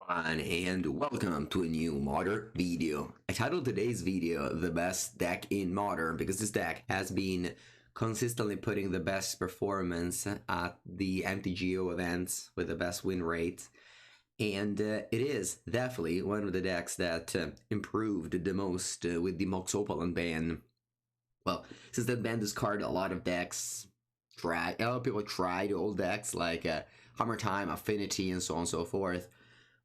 And welcome to a new Modern video. I titled today's video the best deck in Modern because this deck has been consistently putting the best performance at the MTGO events with the best win rate. And it is definitely one of the decks that improved the most with the Mox Opal ban. Well, since that ban discarded a lot of decks, a lot of people tried old decks like Hammer Time, Affinity, and so on and so forth.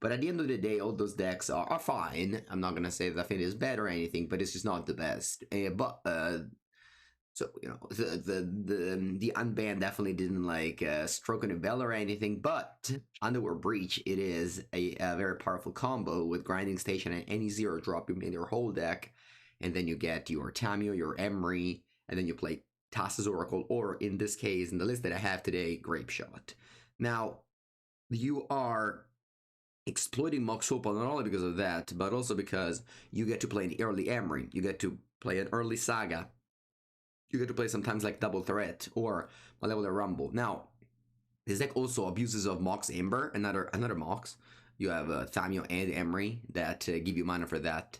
But at the end of the day, all those decks are fine. I'm not gonna say that Affinity is bad or anything, but it's just not the best. So you know, the unban definitely didn't like stroke on a bell or anything. But Temur Breach, it is a very powerful combo with Grinding Station and any zero drop you in your whole deck, and then you get your Tamiyo, your Emery, and then you play Thassa's Oracle, or in this case, in the list that I have today, Grape Shot. Now, you are exploiting Mox Opal not only because of that, but also because you get to play an early Emery, you get to play an early Saga, you get to play sometimes like Double Threat or Malevolent Rumble. Now, this deck also abuses of Mox Ember, another Mox. You have Tamiyo and Emery that give you mana for that.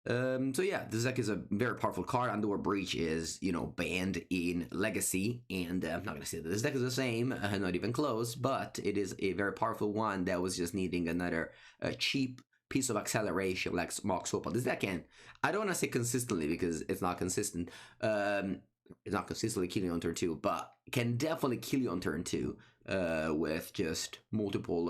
So yeah, this deck is a very powerful card. Temur Breach is, you know, banned in Legacy, and I'm not gonna say that this deck is the same, not even close, but it is a very powerful one that was just needing another cheap piece of acceleration like Mox Opal. This deck can, I don't want to say consistently because it's not consistent, it's not consistently killing on turn 2, but can definitely kill you on turn 2 with just multiple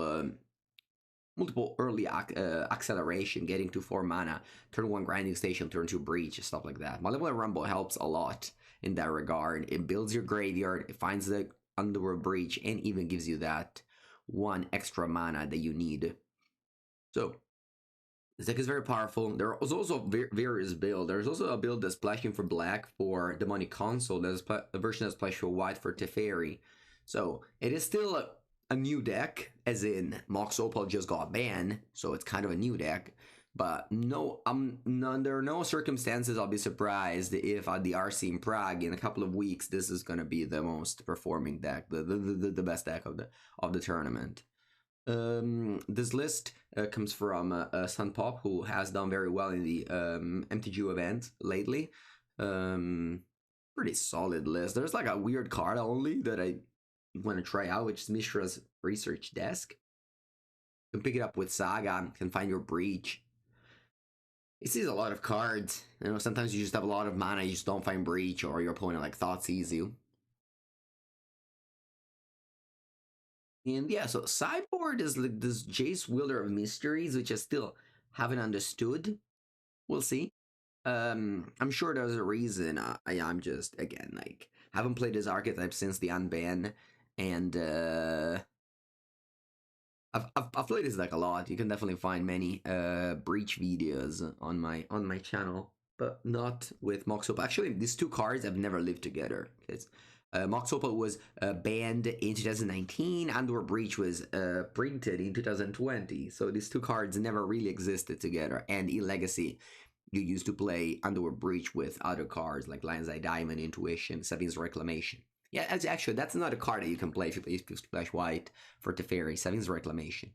early acceleration, getting to 4 mana, turn 1 Grinding Station, turn 2 Breach, stuff like that. Malevolent Rumble helps a lot in that regard. It builds your graveyard, it finds the Temur Breach, and even gives you that 1 extra mana that you need. So, this deck is very powerful. There is also various builds. There's also a build that's splashing for black for Demonic Console. There's a version that's splash for white for Teferi. So, it is still a new deck, as in Mox Opal just got banned, so it's kind of a new deck. But no, under no circumstances I'll be surprised if at the RC in Prague in a couple of weeks this is gonna be the most performing deck, the best deck of the tournament. This list comes from Sunpop, who has done very well in the MTGO event lately. Pretty solid list. There's like a weird card only that I want to try out, which is Mishra's Research Desk. You can pick it up with Saga, you can find your Breach. He sees a lot of cards. You know, sometimes you just have a lot of mana, you just don't find Breach, or your opponent like thought sees you. And yeah, so sideboard is like this Jace Wielder of Mysteries, which I still haven't understood. We'll see. I'm sure there's a reason. I'm just, again, like, haven't played this archetype since the unban, and I've played this deck a lot. You can definitely find many Breach videos on my channel, but not with Mox Opal. Actually, these two cards have never lived together. It's Mox Opal was banned in 2019, Temur Breach was printed in 2020. So these two cards never really existed together. And in Legacy, you used to play Temur Breach with other cards like Lion's Eye Diamond, Intuition, Sevin's Reclamation. Yeah, actually, that's not a card that you can play if you splash white for Teferi. Sevin's Reclamation.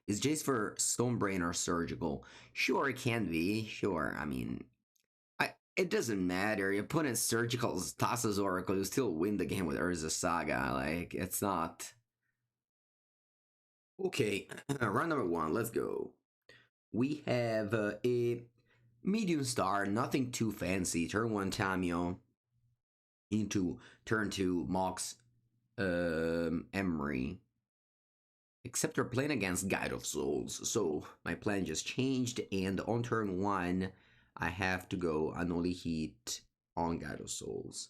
Is Jace for Stonebrain or Surgical? Sure, it can be. Sure, I mean, it doesn't matter. Your opponent's Surgical's Thassa's Oracle, you still win the game with Urza Saga. Like, it's not... Okay, round number 1, let's go. We have a medium star, nothing too fancy. Turn 1 Tamiyo into turn 2 Mox Emery. Except they're playing against Guide of Souls, so my plan just changed, and on turn 1, I have to go Unholy Heat on Guide of Souls.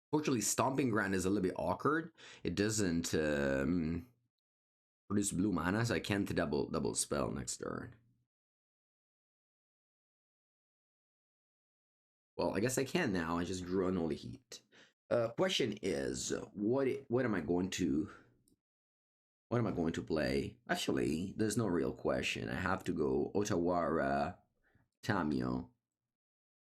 Fortunately, Stomping Ground is a little bit awkward. It doesn't produce blue mana, so I can't double spell next turn. Well, I guess I can now. I just drew Unholy Heat. Question is, what am I going to play? Actually, there's no real question. I have to go Otawara, Tamiyo,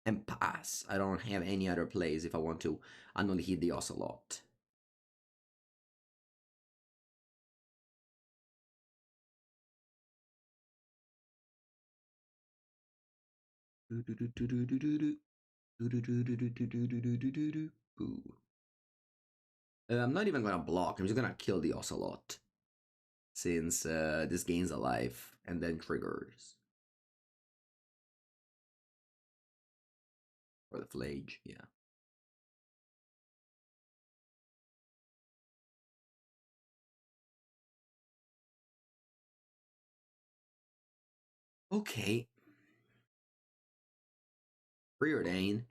and pass. I don't have any other plays if I want to Unholy Heat the Ocelot. I'm not even gonna block. I'm just gonna kill the Ocelot, since this gains a life and then triggers. Or the Flage, yeah. Okay. Preordain.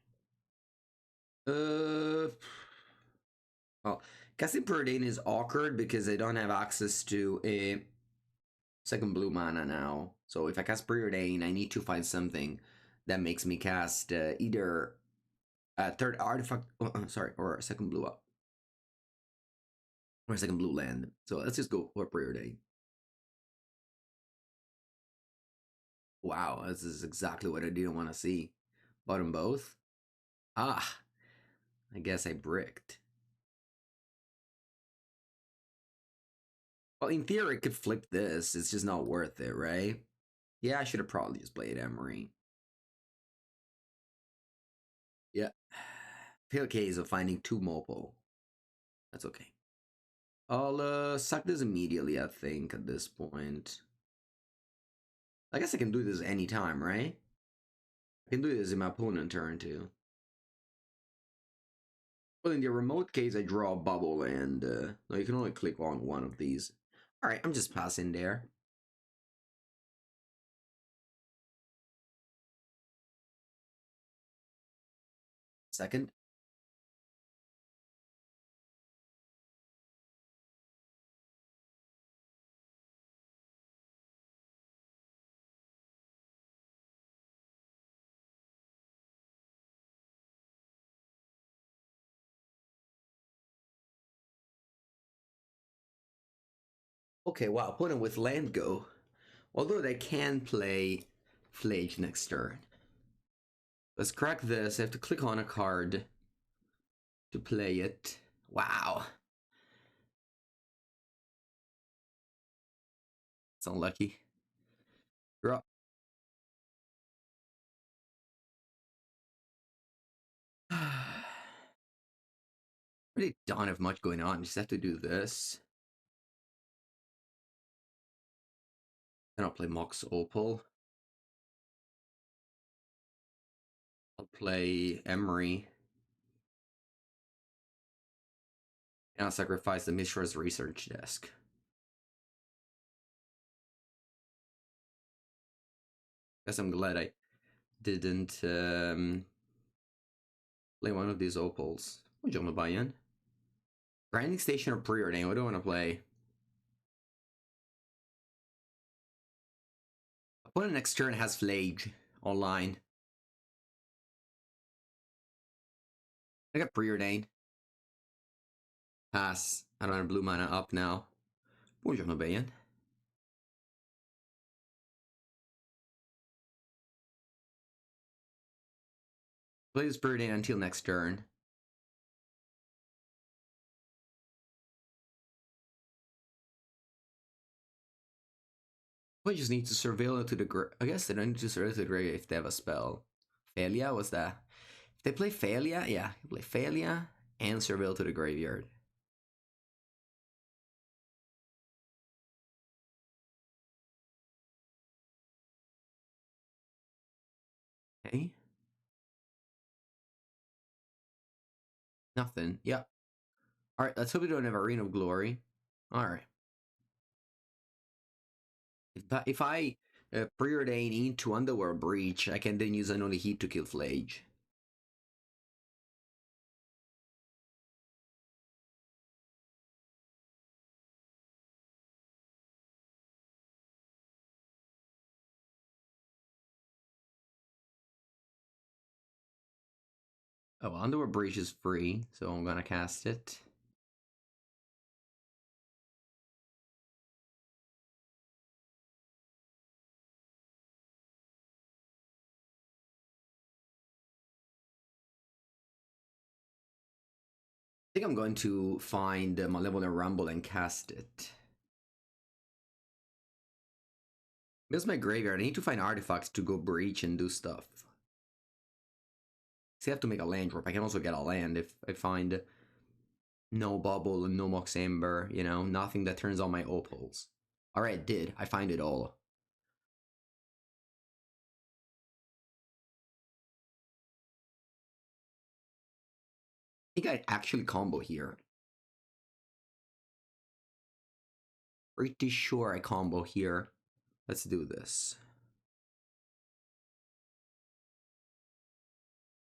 Well, casting Preordain is awkward because I don't have access to a second blue mana now. So if I cast Preordain, I need to find something that makes me cast either a third artifact, sorry, or a second blue up. Or a second blue land. So let's just go for Preordain. Wow, this is exactly what I didn't want to see. Bottom both? Ah, I guess I bricked. Well, in theory, I could flip this. It's just not worth it, right? Yeah, I should have probably just played Emery. Yeah. Fail case of finding 2 mobile. That's okay. I'll suck this immediately, I think, at this point. I guess I can do this anytime, right? I can do this in my opponent turn, too. Well, in the remote case, I draw a bubble, and no, you can only click on one of these. Alright, I'm just passing there. Second. Okay, wow, opponent with land go. Although they can play Flage next turn. Let's crack this. I have to click on a card to play it. Wow. It's unlucky. Draw. Really don't have much going on. Just have to do this. Then I'll play Mox Opal. I'll play Emery. And I'll sacrifice the Mishra's research desk. Guess I'm glad I didn't play one of these opals. What do you want to buy in? Grinding Station or Preordain? What do I want to play? Opponent next turn has Flage online. I got Preordain. Pass. I don't have blue mana up now. Buongiorno, Bayan. Play this Preordain until next turn. I just need to surveil it to the grave. I guess they don't need to surveil it to the grave if they have a spell. Failure? What's that? If they play Failure, yeah. Play Failure and surveil to the graveyard. Okay. Nothing. Yeah. Alright, let's hope we don't have Arena of Glory. Alright. If I preordain into Underworld Breach, I can then use Unholy Heat to kill Flage. Oh, well, Underworld Breach is free, so I'm gonna cast it. I think I'm going to find Malevolent Rumble and cast it. Because my graveyard, I need to find artifacts to go breach and do stuff. still have to make a land drop. I can also get a land if I find no bubble and no Mox Amber, you know, nothing that turns on my opals. Alright, it did. I find it all. I think I actually combo here. Pretty sure I combo here. Let's do this.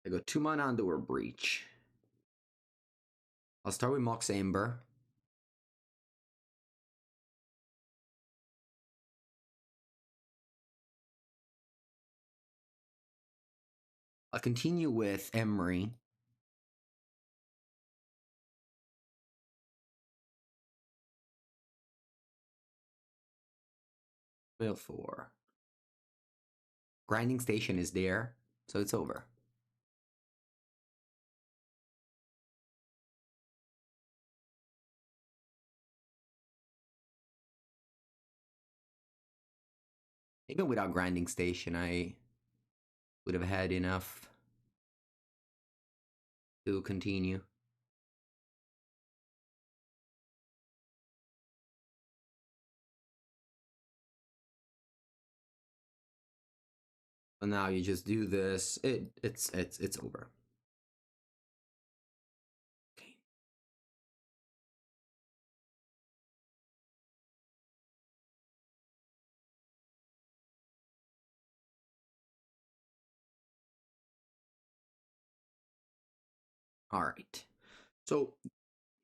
I go 2 mana on Temur Breach. I'll start with Mox Amber. I'll continue with Emery. Wheel 4. Grinding Station is there, so it's over. Even without Grinding Station, I would have had enough to continue. So now you just do this. It's over. Okay. All right. So,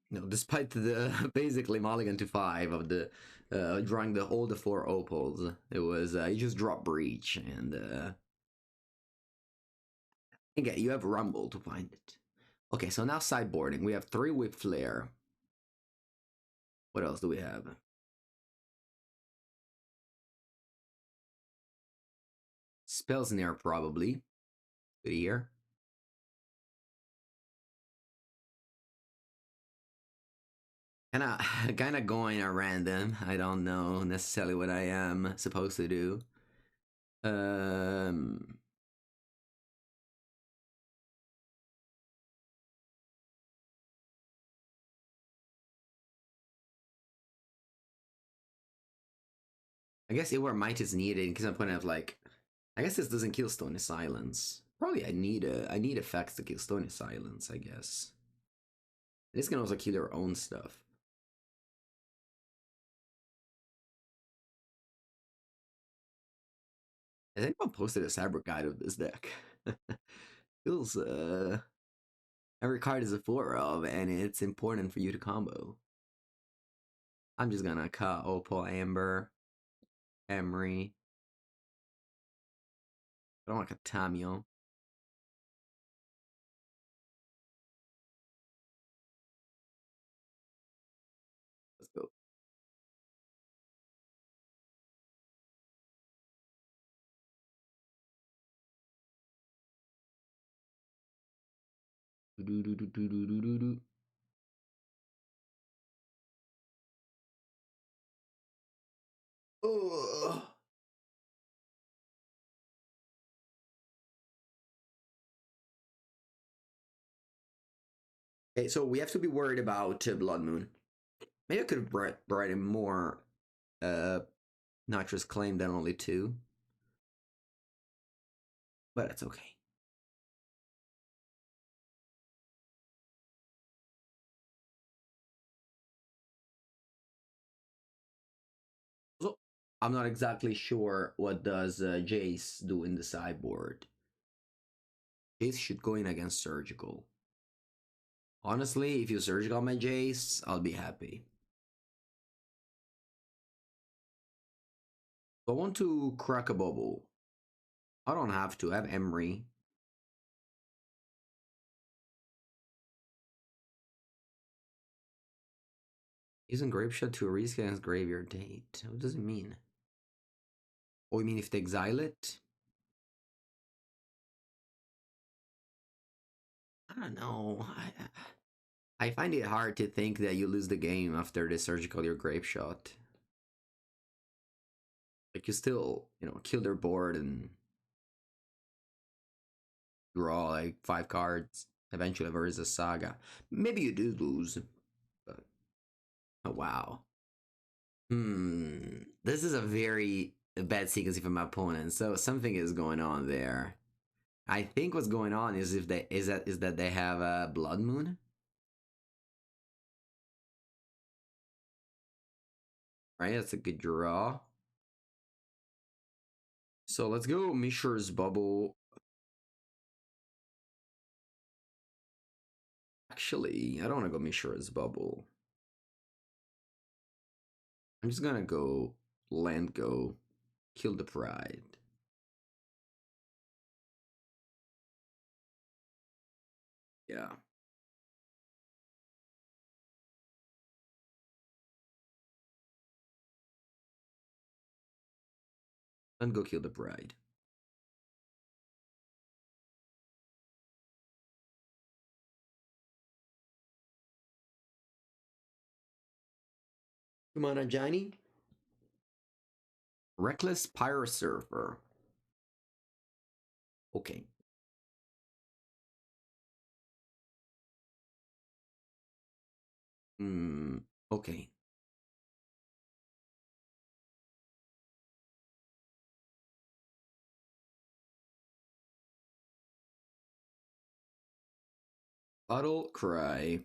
you know, despite the basically mulligan to 5 of the drawing all the 4 opals, it was you just drop Breach and again you have Rumble to find it. Okay, so now sideboarding. We have 3 Whip Flare. What else do we have? Spell Snare probably. Good here. Kinda going at random. I don't know necessarily what I am supposed to do. I guess Iwar Might is needed because I'm putting up like, I guess this doesn't kill Stony Silence. Probably I need effects to kill Stony Silence, I guess. This can also kill your own stuff. Has anyone posted a cyber guide of this deck? Feels every card is a 4 of, and it's important for you to combo. I'm just gonna cut Opal, Amber, Emery. I don't like a Tamio. Let's go. Do do do do do do do do. Oh. Okay, so we have to be worried about Blood Moon. Maybe I could have brought in more nitrous claim than only 2. But it's okay. So I'm not exactly sure what does Jace do in the sideboard. Jace should go in against Surgical. Honestly, if you Surgical my Jace, I'll be happy. I want to crack a bubble. I don't have to. I have Emery. Using Grapeshot to risk against Graveyard Date. What does it mean? Oh, you mean if they exile it? I don't know. I find it hard to think that you lose the game after they Surgical your Grapeshot. Like, you still, you know, kill their board and draw like 5 cards eventually versus a saga. Maybe you do lose, but oh wow. This is a very bad sequence for my opponent. So something is going on there. I think what's going on is if they is that they have a Blood Moon. Right, that's a good draw. So let's go Mishra's Bubble. Actually, I don't want to go Mishra's Bubble. I'm just gonna go land go, kill the pride. Yeah. And go kill the pride. Come on, Johnny. Reckless Pyro Surfer. Okay. Okay. Battle Cry.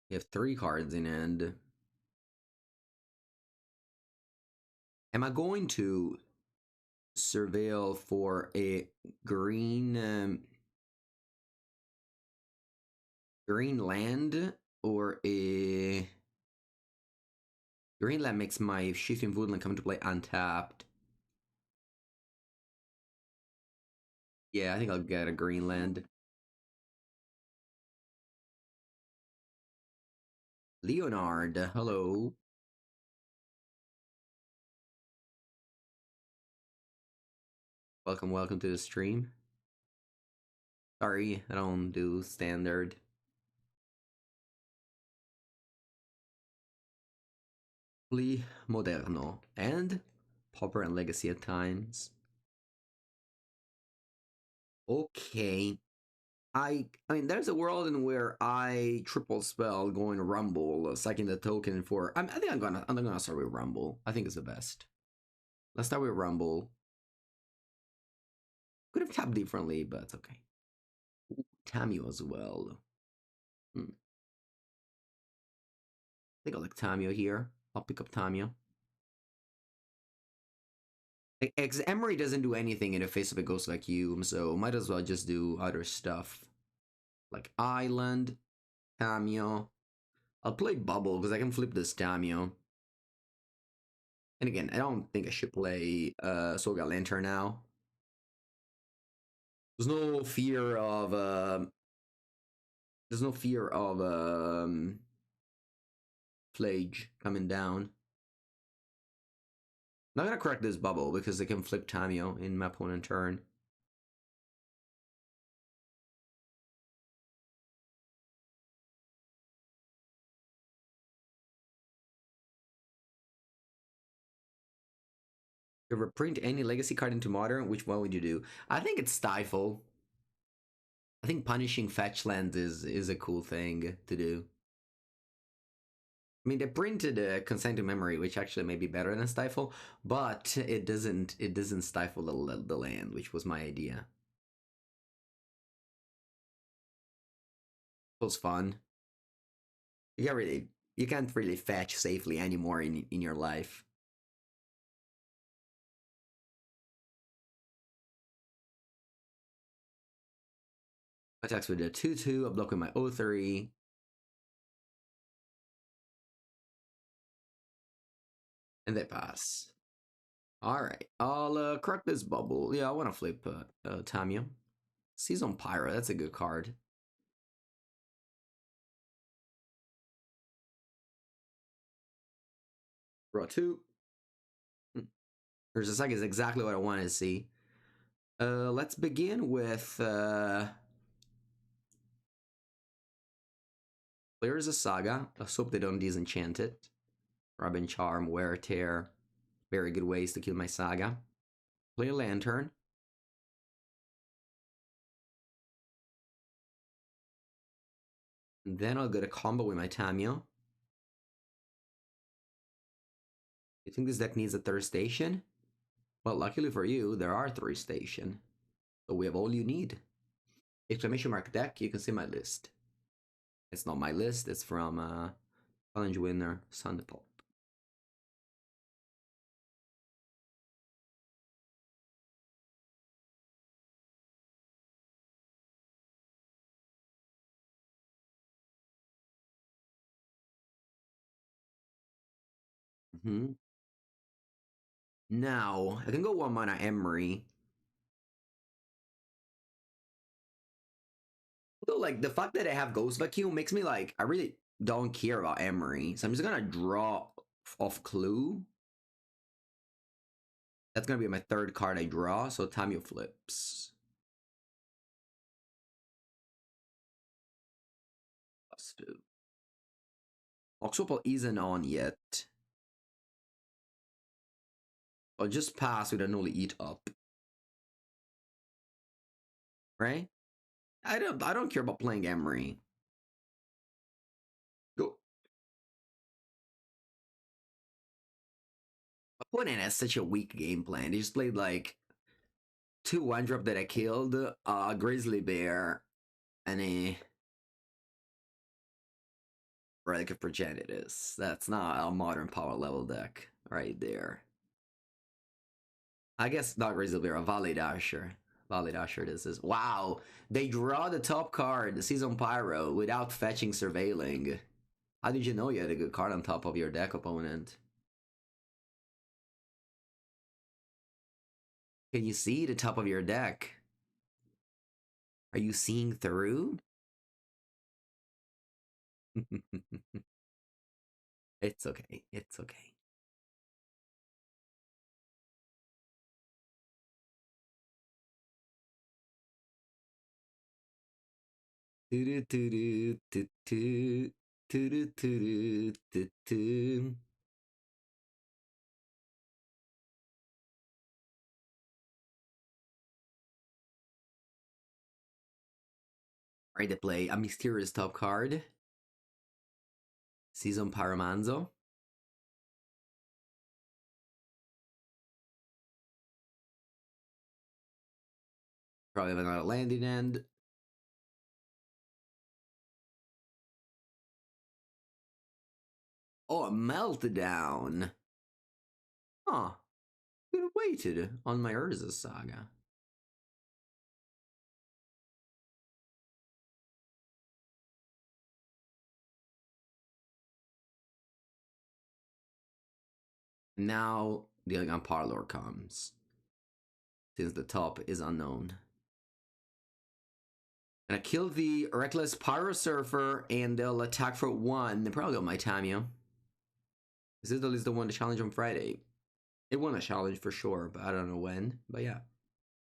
You have 3 cards in hand. Am I going to surveil for a green green land or a green land makes my Shifting Woodland come to play untapped? Yeah, I think I'll get a green land. Leonard, hello. Welcome to the stream. Sorry, I don't do standard. Moderno and Pauper and Legacy at times. Okay. I mean, there's a world in where I triple spell going Rumble, sacking the token for. I think I'm gonna start with Rumble. I think it's the best. Let's start with Rumble. Could have tapped differently, but it's okay. Tamio as well. I think I like Tamio here. I'll pick up Tamio. Emery doesn't do anything in the face of a ghost vacuum, so might as well just do other stuff. Like Island, Tamio. I'll play Bubble because I can flip this Tamio. And again, I don't think I should play Soga Lantern now. There's no fear of Flage coming down. I'm not gonna correct this bubble because they can flip Tamio in my opponent turn. If you ever print any legacy card into modern, which one would you do? I think it's Stifle. I think punishing fetch lands is a cool thing to do. I mean, they printed a consent to memory, which actually may be better than Stifle, but it doesn't stifle the land, which was my idea. It was fun. You can't really fetch safely anymore in your life. Attacks with a 2/2, I block with my O3. And they pass. Alright, I'll crack this bubble. Yeah, I want to flip Tamio. Season Pyro, that's a good card. Draw 2. Here's a second is exactly what I wanted to see. Let's begin with Clears a Saga. Let's hope they don't disenchant it. Robin Charm, Wear Tear. Very good ways to kill my Saga. Play a Lantern. And then I'll get a combo with my Tamiyo. You think this deck needs a third station? Well, luckily for you, there are 3 stations. So we have all you need. Exclamation mark deck, you can see my list. It's not my list, it's from challenge winner, Sandpop. Now, I can go 1 mana Emery. So, like, the fact that I have Ghost Vacuum makes me like, I really don't care about Emery. So I'm just gonna draw off Clue. That's gonna be my 3rd card I draw, so Tamiyo flips. +2. Oxopal isn't on yet. I'll just pass with a Nully Eat Up. Right? I don't care about playing Emery. Go. Opponent has such a weak game plan. They just played like 2 1-drop that I killed, Grizzly Bear, and a Relic of Progenitus. That's not a modern power level deck right there. I guess not Grizzly Bear, a Valley Dasher. Valley Dasher this is. Wow, they draw the top card, the Season Pyro, without fetching Surveilling. How did you know you had a good card on top of your deck, opponent? Can you see the top of your deck? Are you seeing through? It's okay. It's okay. Ready to play a mysterious top card. Season Pyromanzo. Probably have another landing end. Oh, a meltdown. Huh. Could have waited on my Urza Saga. Now the Elegant Parlor comes. Since the top is unknown. And I kill the Reckless Pyro Surfer and they'll attack for 1. They probably got my Tamiyo. This is at least the one to challenge on Friday. It won a challenge for sure, but I don't know when. But yeah,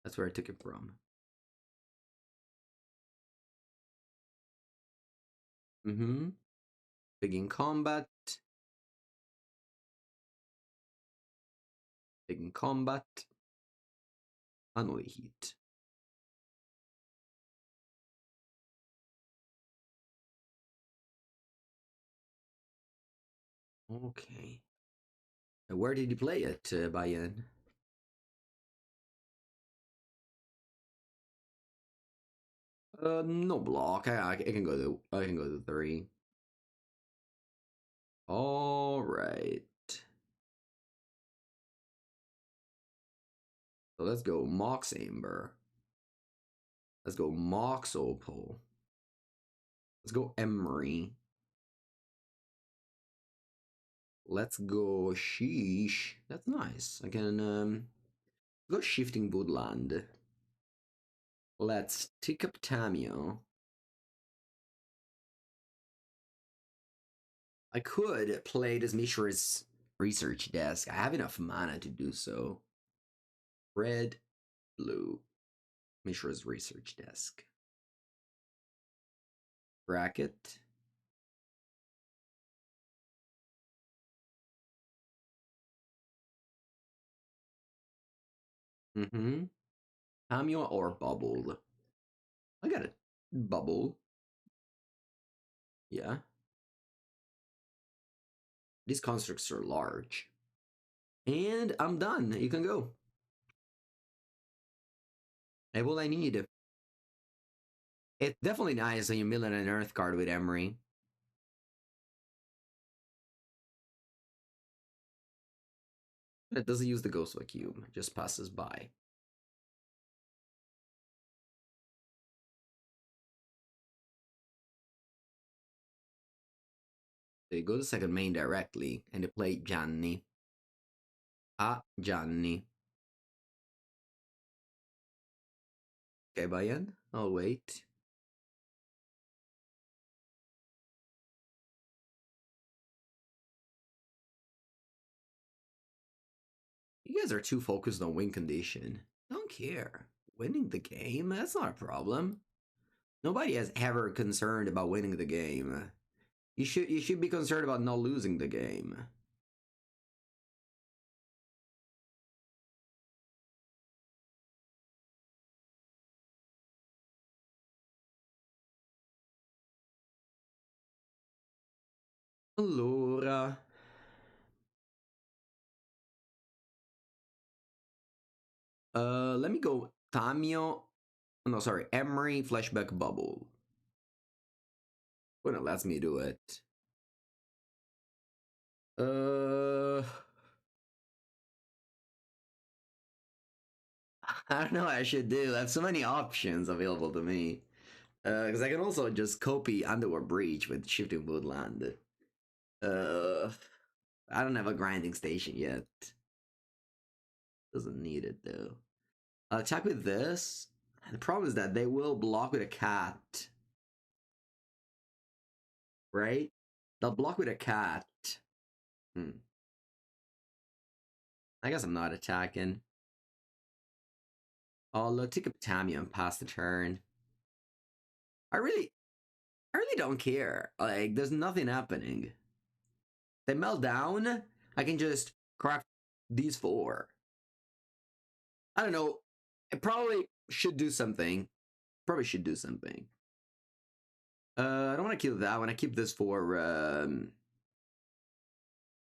that's where I took it from. Begin combat. Begin combat. Unholy Heat. Okay. Where did you play it, Bayan? No block. I can go to 3. All right. So let's go Mox Amber. Let's go Mox Opal. Let's go Emery. Let's go Sheesh. That's nice. I can go Shifting Woodland. Let's tick up Tamiyo. I could play this Mishra's Research Desk. I have enough mana to do so. Red, blue. Mishra's Research Desk. Bracket. Mm-hmm. Cameo or bubble? I got it. Bubble. Yeah. These constructs are large. And I'm done. You can go. Hey, all I need. It's definitely nice when you mill in an Earth card with Emery. It doesn't use the Ghost Vacuum. It just passes by. They go to second main directly, and they play Gianni. Ah, Gianni. Okay, Bayan. I'll wait. You guys are too focused on win condition. Don't care. Winning the game, that's not a problem. Nobody has ever concerned about winning the game. You should be concerned about not losing the game. Allora. Let me go Tamio. No, sorry, Emery Flashback Bubble. When it lets me do it. I don't know what I should do. I have so many options available to me. Because I can also just copy Underworld Breach with Shifting Woodland. Uh, I don't have a grinding station yet. Doesn't need it though. I'll attack with this. The problem is that they will block with a cat. Right? They'll block with a cat. I guess I'm not attacking. I'll take a Tamio and pass the turn. I really don't care. Like, there's nothing happening. They melt down. I can just craft these four. I don't know. I probably should do something. Probably should do something. I don't want to kill that. I want to keep this for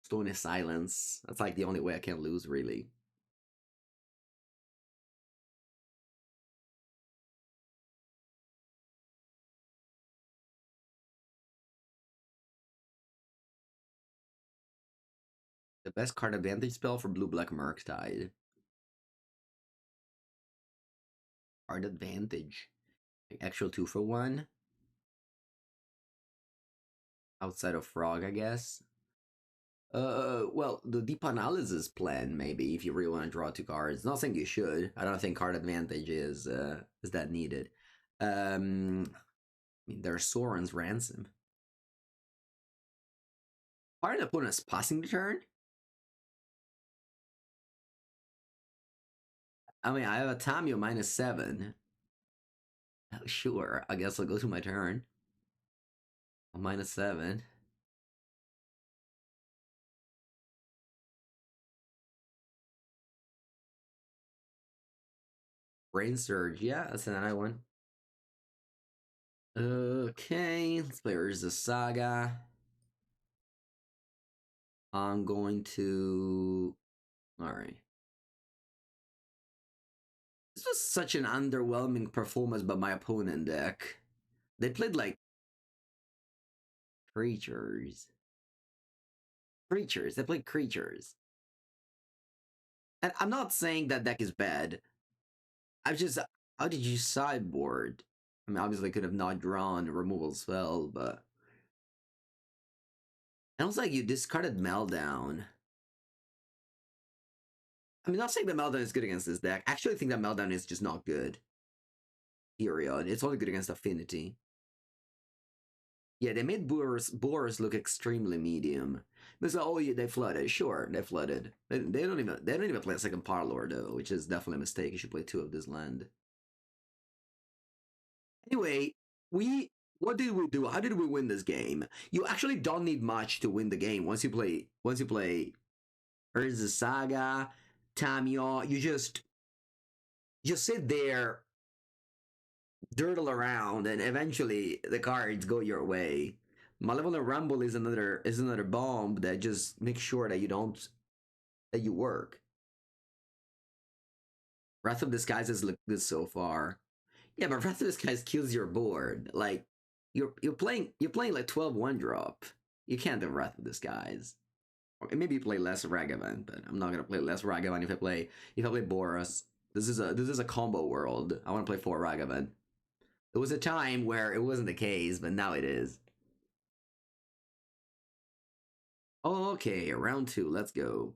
Stony Silence. That's like the only way I can lose, really. The best card advantage spell for Blue Black Murktide. Card advantage. Actual 2 for 1. Outside of Frog, I guess. Well, the deep analysis plan, maybe, if you really want to draw 2 cards. Not saying you should. I don't think card advantage is that needed. I mean, there's Soren's Ransom. Are the opponent's passing the turn? I mean, I have a Tamio -7. Oh, sure, I guess I'll go to my turn. A -7. Brain Surge, yeah, that's another one. Okay, let's play Urza Saga. I'm going to... Alright. This was such an underwhelming performance by my opponent deck. They played like creatures. Creatures. They played creatures. And I'm not saying that deck is bad. I'm just, how did you sideboard? I mean, obviously, I could have not drawn a removal spell, but it looks like you discarded Meltdown. I mean, not saying that Meltdown is good against this deck. I actually think that Meltdown is just not good. Period. It's only good against Affinity. Yeah, they made Boros look extremely medium. Because oh yeah, they flooded. Sure, they flooded. They don't even play a second Parlor though, which is definitely a mistake. You should play 2 of this land. Anyway, what did we do? How did we win this game? You actually don't need much to win the game once you play Urza Saga, Tamio. You just just sit there, dirtle around, and eventually the cards go your way. Malevolent Rumble is another bomb that just makes sure that you work. Wrath of Disguises look good so far. Yeah, but Wrath of Disguise kills your board. Like you're playing like 12 1-drop. You can't have Wrath of Disguise. Okay, maybe you play less Ragavan, but I'm not gonna play less Ragavan if I play Boros. This is a combo world. I want to play 4 Ragavan. There was a time where it wasn't the case, but now it is. Oh, okay, round 2. Let's go.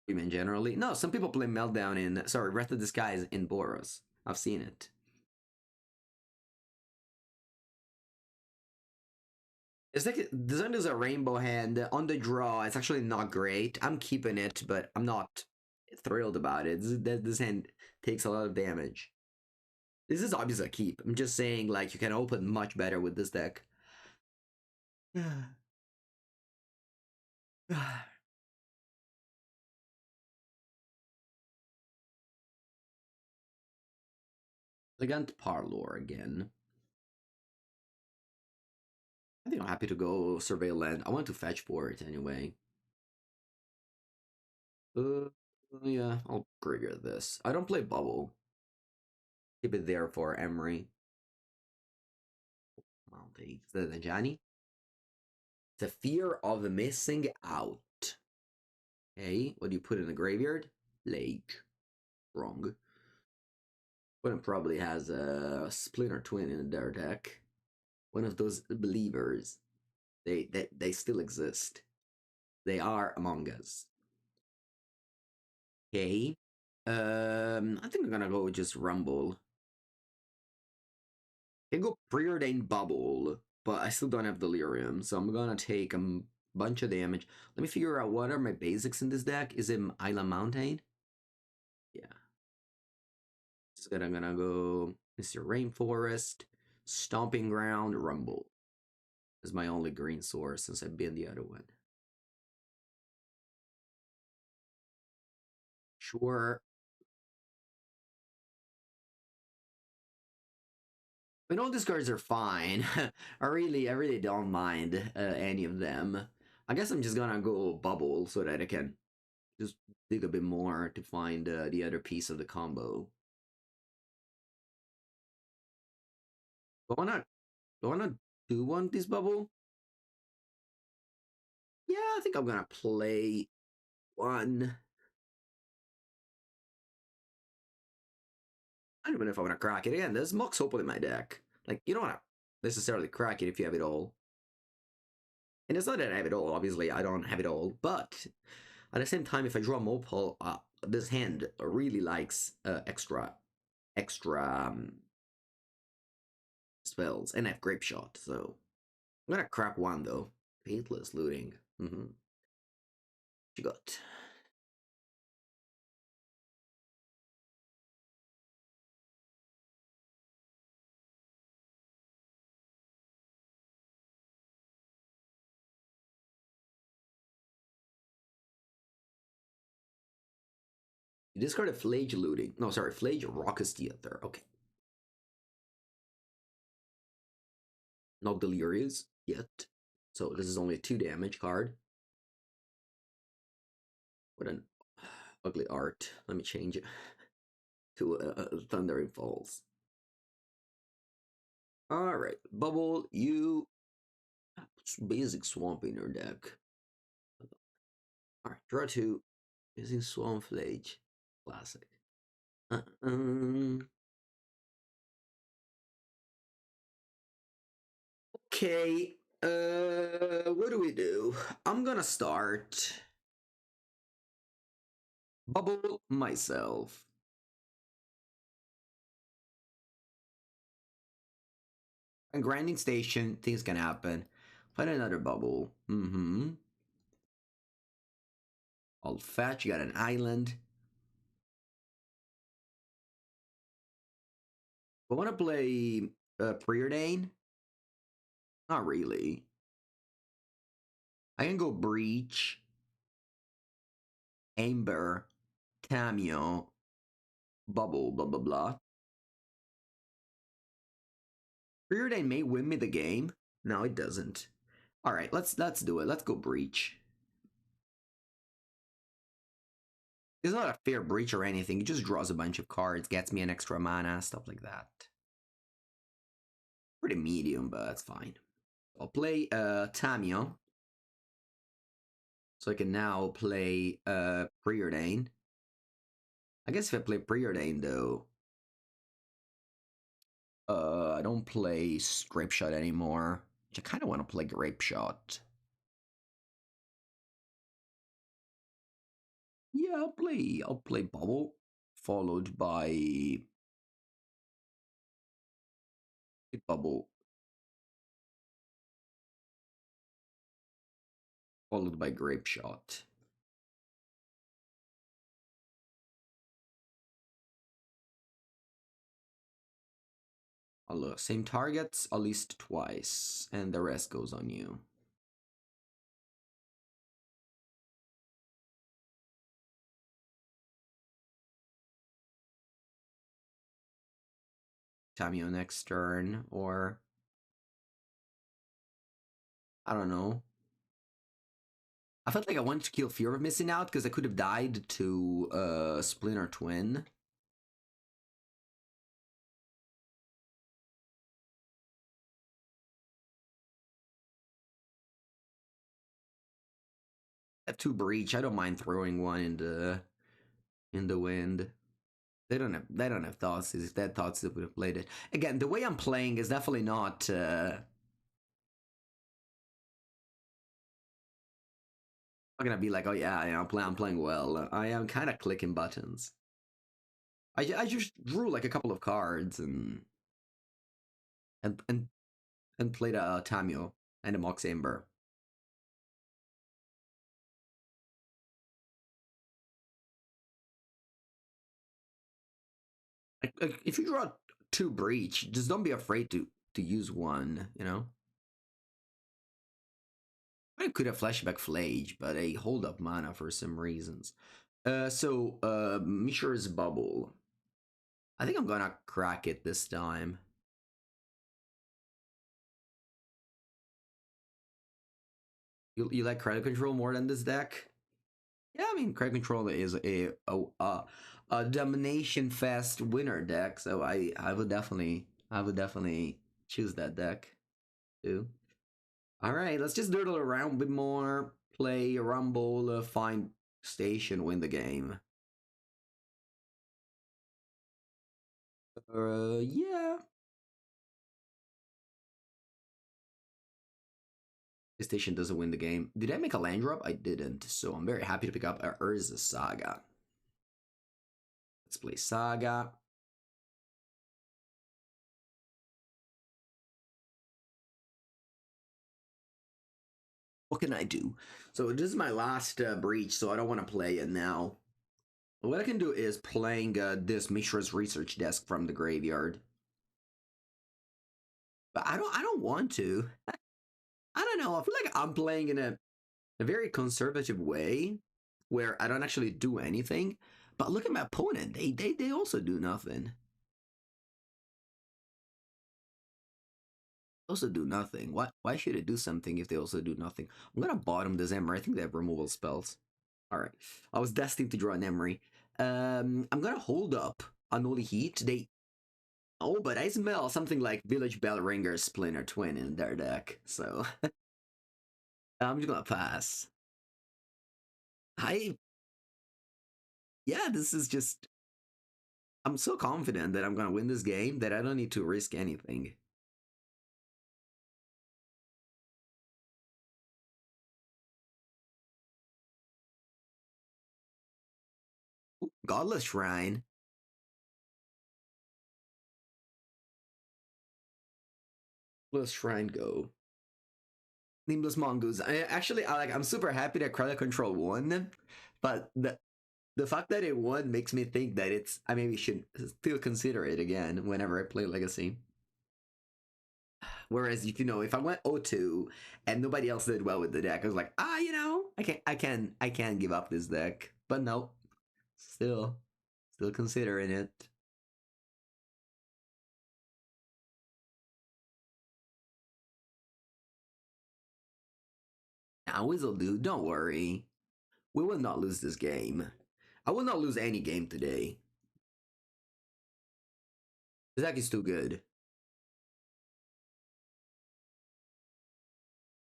Even generally, no. Some people play Meltdown in Wrath of Disguise in Boros. I've seen it. It's like Design is a rainbow hand on the draw. It's actually not great. I'm keeping it, but I'm not thrilled about it. This hand takes a lot of damage. This is obviously a keep. I'm just saying, like, you can open much better with this deck. Elegant Parlor again. I think I'm happy to go surveil land. I want to fetch for it anyway. Yeah, I'll trigger this. I don't play Bubble. Keep it there for Emery. I'll take the Johnny. The fear of missing out. Okay, what do you put in the graveyard? Lake. Wrong. One probably has a Splinter Twin in their deck. One of those believers. They still exist. They are among us. Okay. I think I'm gonna go with just Rumble. I can go Preordained Bubble, but I still don't have Delirium, so I'm gonna take a bunch of damage. Let me figure out what are my basics in this deck. Is it Island Mountain? Yeah. So I'm gonna go Mr. Rainforest, Stomping Ground, Rumble. Is my only green source since I've been the other one. Sure. I mean, all these cards are fine. I really don't mind any of them. I guess I'm just gonna go Bubble so that I can just dig a bit more to find the other piece of the combo. Do I wanna do one this Bubble? Yeah, I think I'm gonna play one. I don't even know if I want to crack it again. There's Mox Opal in my deck. Like, you don't want to necessarily crack it if you have it all. And it's not that I have it all, obviously, I don't have it all, but at the same time, if I draw Mopal, this hand really likes extra spells, and I have Grape Shot, so I'm gonna crack one though. Paintless Looting. What you got? You discard a Flage Looting. No, sorry, Flage Raucous Theater. Okay. No Delirious yet. So this is only a 2 damage card. What an ugly art. Let me change it to Thundering Falls. Alright, Bubble, you basic Swamp in your deck. Alright, draw 2. Using Swamp Flage. Classic. Okay, what do we do? I'm gonna start Bubble myself. And Grinding Station, things can happen. Find another Bubble. I'll fetch, you got an island. I want to play Preordain. Not really. I can go Breach. Amber, Cameo, Bubble, blah blah blah. Preordain may win me the game. No, it doesn't. All right, let's do it. Let's go Breach. It's not a fair breach or anything. It just draws a bunch of cards, gets me an extra mana, stuff like that. Pretty medium, but that's fine. I'll play Tamio. So I can now play Preordain. I guess if I play Preordain though, I don't play Grape Shot anymore. Which I kind of want to play Grape Shot. Yeah, I'll play Bubble, followed by Bubble, followed by Grape Shot. Oh, look, same targets at least twice, and the rest goes on you. Tamio next turn, or I don't know. I felt like I wanted to kill Fear of Missing Out because I could have died to Splinter Twin. I have 2 Breach. I don't mind throwing one in the wind. They don't have thoughts. If they had thoughts, they would have played it. Again, the way I'm playing is definitely not I'm gonna be like, oh yeah, I'm playing well. I am kind of clicking buttons. I just drew like a couple of cards and played a Tamio and a Mox Amber. Like, if you draw 2 Breach, just don't be afraid to use one. You know. I could have Flashback Flage, but I hold up mana for some reasons. So Mishra's Bubble. I think I'm gonna crack it this time. You like Credit Control more than this deck? Yeah, I mean Credit Control is a Domination Fest winner deck, so I would definitely choose that deck too. All right, let's just doodle around a bit more, play Rumble, find station, win the game. Yeah. Station doesn't win the game. Did I make a land drop? I didn't, so I'm very happy to pick up a Urza Saga. Let's play Saga. What can I do? So this is my last breach, so I don't want to play it now. What I can do is playing this Mishra's Research Desk from the graveyard. But I don't want to. I don't know. I feel like I'm playing in a very conservative way where I don't actually do anything. But look at my opponent. They also do nothing. Also do nothing. Why should it do something if they also do nothing? I'm gonna bottom this Emery. I think they have removal spells. Alright. I was destined to draw an Emery. I'm gonna hold up Unholy Heat. Oh, but I smell something like Village Bell Ringer Splinter Twin in their deck. So I'm just gonna pass. Yeah, this is just I'm so confident that I'm gonna win this game that I don't need to risk anything. Ooh, Godless Shrine. Let's Shrine go. Nameless Mongoose. I'm super happy that Credit Control won, but the fact that it won makes me think that I maybe should still consider it again whenever I play Legacy. Whereas if I went 0-2 and nobody else did well with the deck, I was like, I can't give up this deck. but no, still considering it. Now, Whistle Dude, don't worry. We will not lose this game. I will not lose any game today. This deck is too good.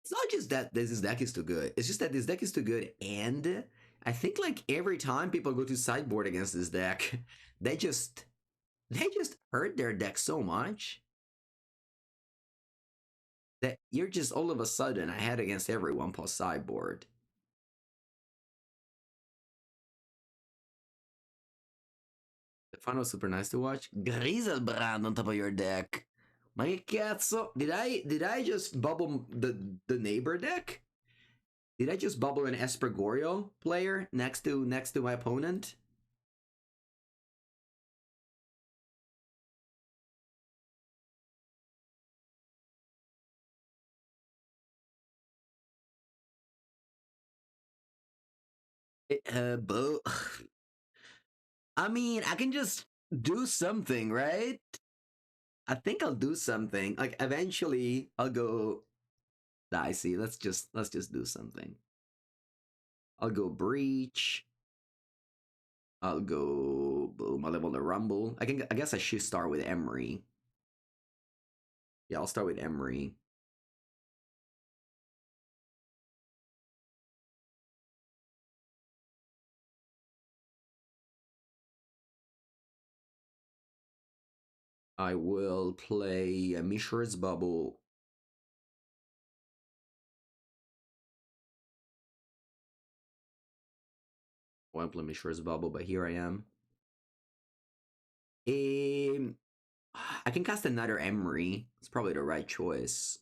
It's not just that this deck is too good. It's just that this deck is too good, and I think like every time people go to sideboard against this deck, they just hurt their deck so much that you're just all of a sudden ahead against everyone plus sideboard. The fun was super nice to watch. Grieselbrand on top of your deck. Ma che cazzo? Did I just bubble the neighbor deck? Did I just bubble an Espergorio player next to my opponent? But I mean, I can just do something, right? I think I'll do something. Like eventually, I'll go dicey. Let's just do something. I'll go breach. I'll go boom. I'll level the rumble. I guess I should start with Emery. Yeah, I'll start with Emery. I will play Mishra's Bubble. I won't play Mishra's Bubble, but here I am. I can cast another Emery. It's probably the right choice.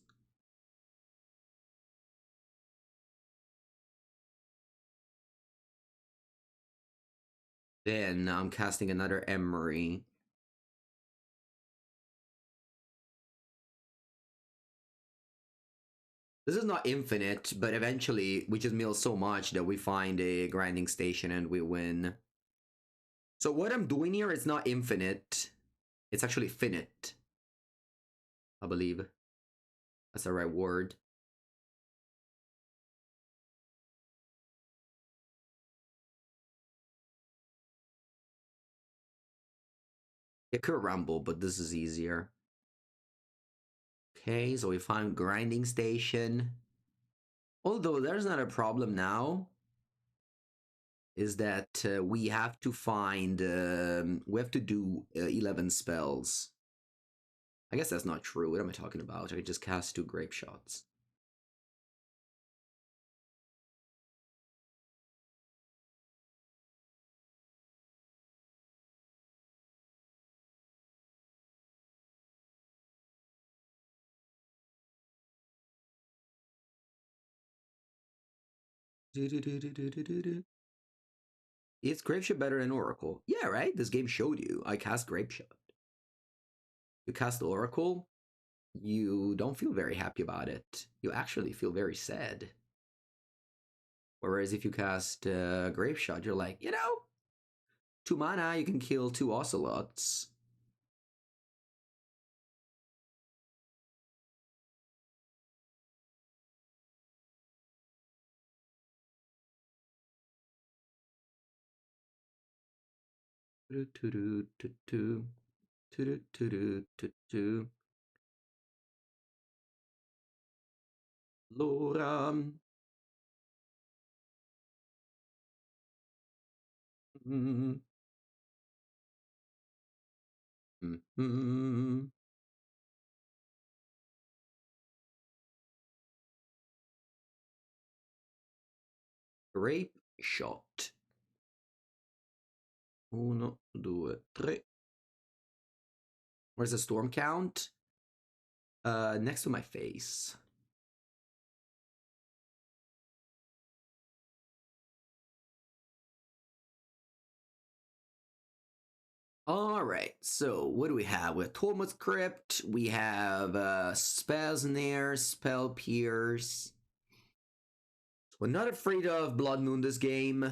Then I'm casting another Emery. This is not infinite, but eventually we just mill so much that we find a grinding station and we win. So what I'm doing here is not infinite. It's actually finite. I believe. That's the right word. It could rumble, but this is easier. Okay, so we found grinding station. Although there's not a problem now. Is that we have to find, we have to do 11 spells. I guess that's not true. What am I talking about? I could just cast 2 grape shots. Is Grape Shot better than Oracle? Yeah, right? This game showed you. I cast Grape Shot. You cast Oracle, you don't feel very happy about it. You actually feel very sad. Whereas if you cast Grape Shot, you're like, 2 mana, you can kill 2 Ocelots. Allora. Grape Shot. 1, 2, 3. Where's the storm count? Next to my face. Alright, so what do we have? We have Tormod's Crypt, we have Spellsnare, Spell Pierce. We're not afraid of Blood Moon this game.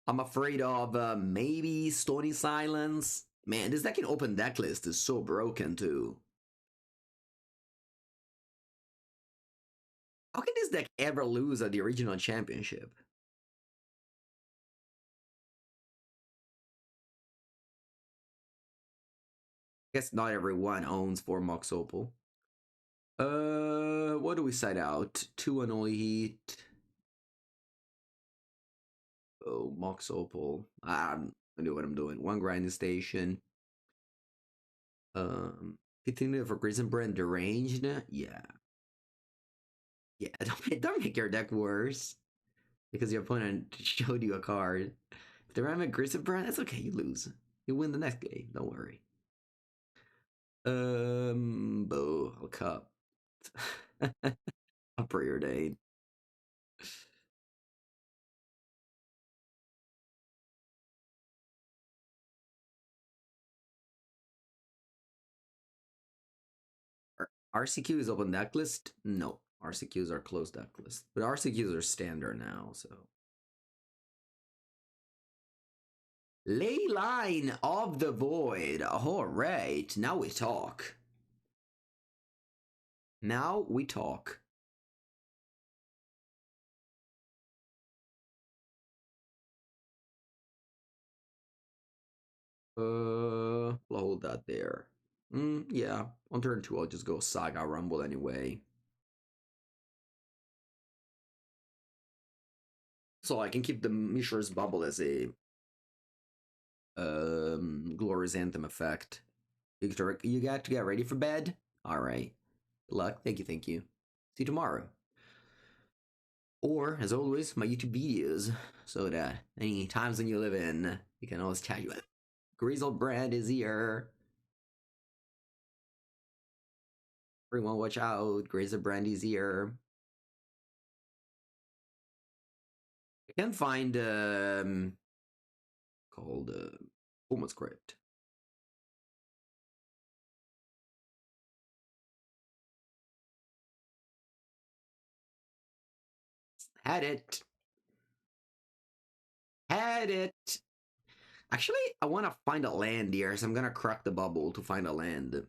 I'm afraid of maybe Stony Silence. Man, this deck in open deck list is so broken too. How can this deck ever lose at the original championship? I guess not everyone owns 4 Mox Opal. What do we side out? 2 Annoy Heat. Oh, Mox Opal. I know what I'm doing. 1 Grinding Station. 15 for Prison Brand Deranged. Yeah. Yeah, don't make your deck worse. Because your opponent showed you a card. If they run a Grissom Brand, that's okay, you lose. You win the next game, don't worry. I'll cup. A preordained. RCQ is open deck list? No. RCQs are closed deck list. But RCQs are standard now, so. Ley Line of the Void. Alright, now we talk. Now we talk. I'll hold that there. Yeah. On turn 2, I'll just go Saga Rumble anyway. So I can keep the Mishra's Bubble as a Glorious Anthem effect. You got to get ready for bed? Alright. Good luck. Thank you, thank you. See you tomorrow. Or, as always, my YouTube videos, so that any times when you live in, you can always chat you. Grizzled Brand is here. Everyone watch out, Grizzled Brand is here. I can't find, called, Home Script. Had it. Had it. Actually, I want to find a land here, so I'm gonna crack the bubble to find a land.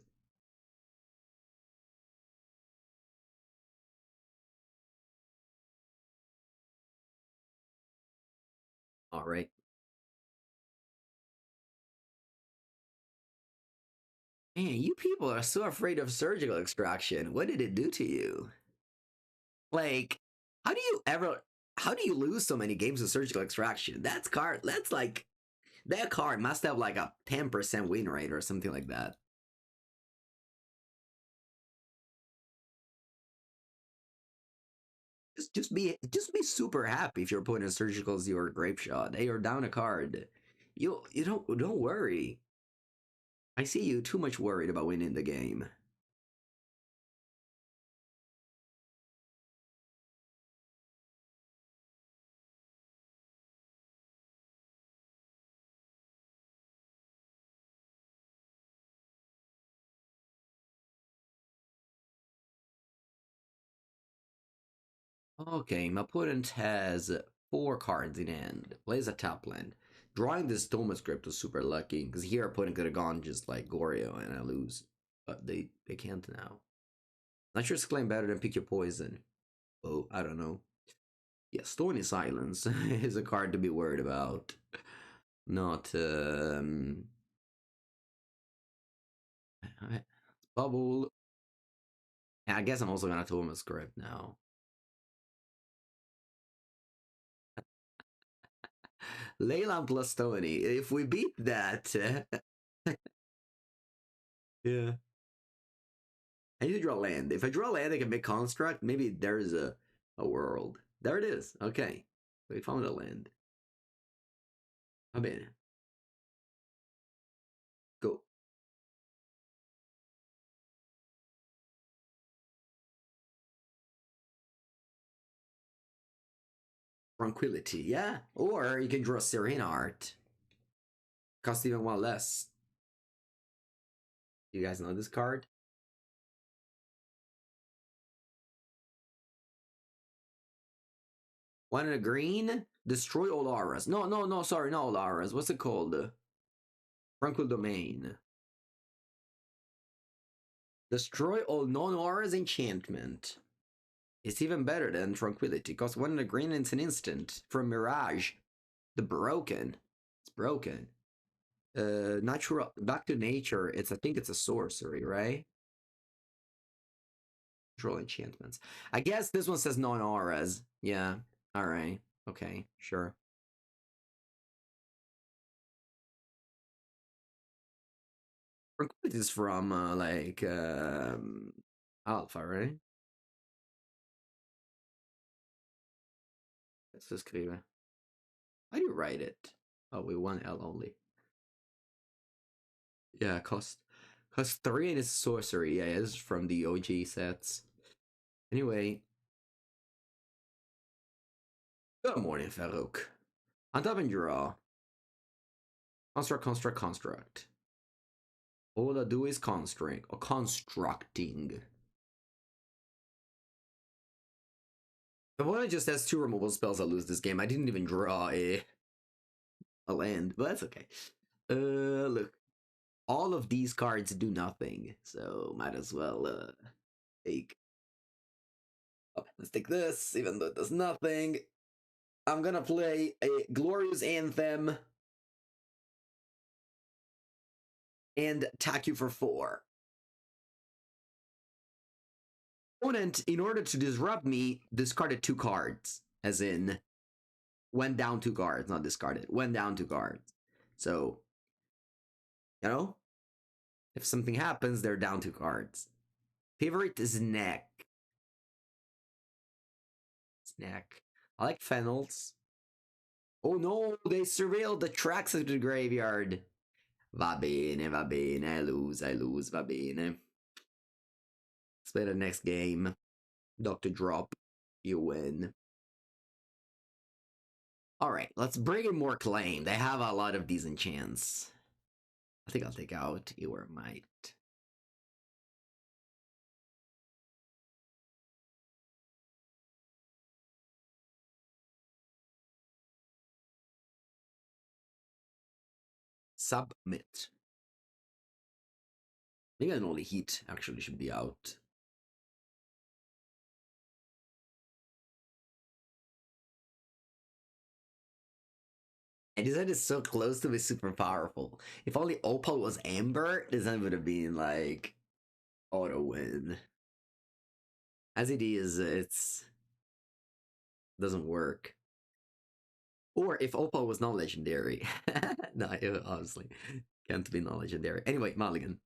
Alright. Man, you people are so afraid of surgical extraction. What did it do to you? Like, how do you lose so many games of surgical extraction? That's like, that card must have like a 10% win rate or something like that. Just be super happy if your opponent surgicals your grape shot. Hey, you're down a card. You don't worry. I see you too much worried about winning the game. Okay, my opponent has 4 cards in hand. Plays a top land. Drawing this Thomas script was super lucky, because here opponent could have gone just like Goryo and I lose. But they can't now. Not sure it's claim better than Pick Your Poison. Oh, I don't know. Yeah, Stony Silence is a card to be worried about. Not, Bubble. I guess I'm also gonna Thomas script now. Leyland plus Stony. If we beat that, yeah. I need to draw land. If I draw land, I can make construct. Maybe there's a world. There it is. Okay. We found a land. Va bene. Go. Tranquility, yeah. Or you can draw Serene Art. Cost even one less. You guys know this card? One in a green. Destroy all auras. No, sorry, not all auras. What's it called? Tranquil Domain. Destroy all non-auras enchantment. It's even better than Tranquility. Costs 1 in a green and it's an instant. From Mirage. The Broken. It's broken. Natural. Back to nature. I think it's a sorcery, right? Control enchantments. I guess this one says non-auras. Yeah. Alright. Okay. Sure. Tranquility is from, Alpha, right? Let's just scrive. How do you write it? Oh, with one L only. Yeah, cost 3 and it's sorcery. Yeah, it's from the OG sets. Anyway. Good morning, Farouk. Untap and draw. Construct. All I do is constructing. If one just has 2 removal spells, I lose this game. I didn't even draw a land, but that's okay. Look. All of these cards do nothing, so might as well take. Oh, let's take this, even though it does nothing. I'm gonna play a Glorious Anthem and attack you for 4. Opponent, in order to disrupt me, discarded 2 cards. As in, went down 2 cards, not discarded. Went down 2 cards. So, you know, if something happens, they're down 2 cards. Favorite is Snack. I like Fennels. Oh no, they surveilled the tracks of the graveyard. Va bene, I lose, va bene. Let's play the next game. Dr. Drop, you win. Alright, let's bring in more claim. They have a lot of these enchants. I think I'll take out your Might. Submit. Maybe an only heat actually should be out. And this is so close to be super powerful. If only Opal was Amber, this would have been like auto win. As it is, it's doesn't work. Or if Opal was not legendary. No, it obviously can't be not legendary. Anyway, Mulligan.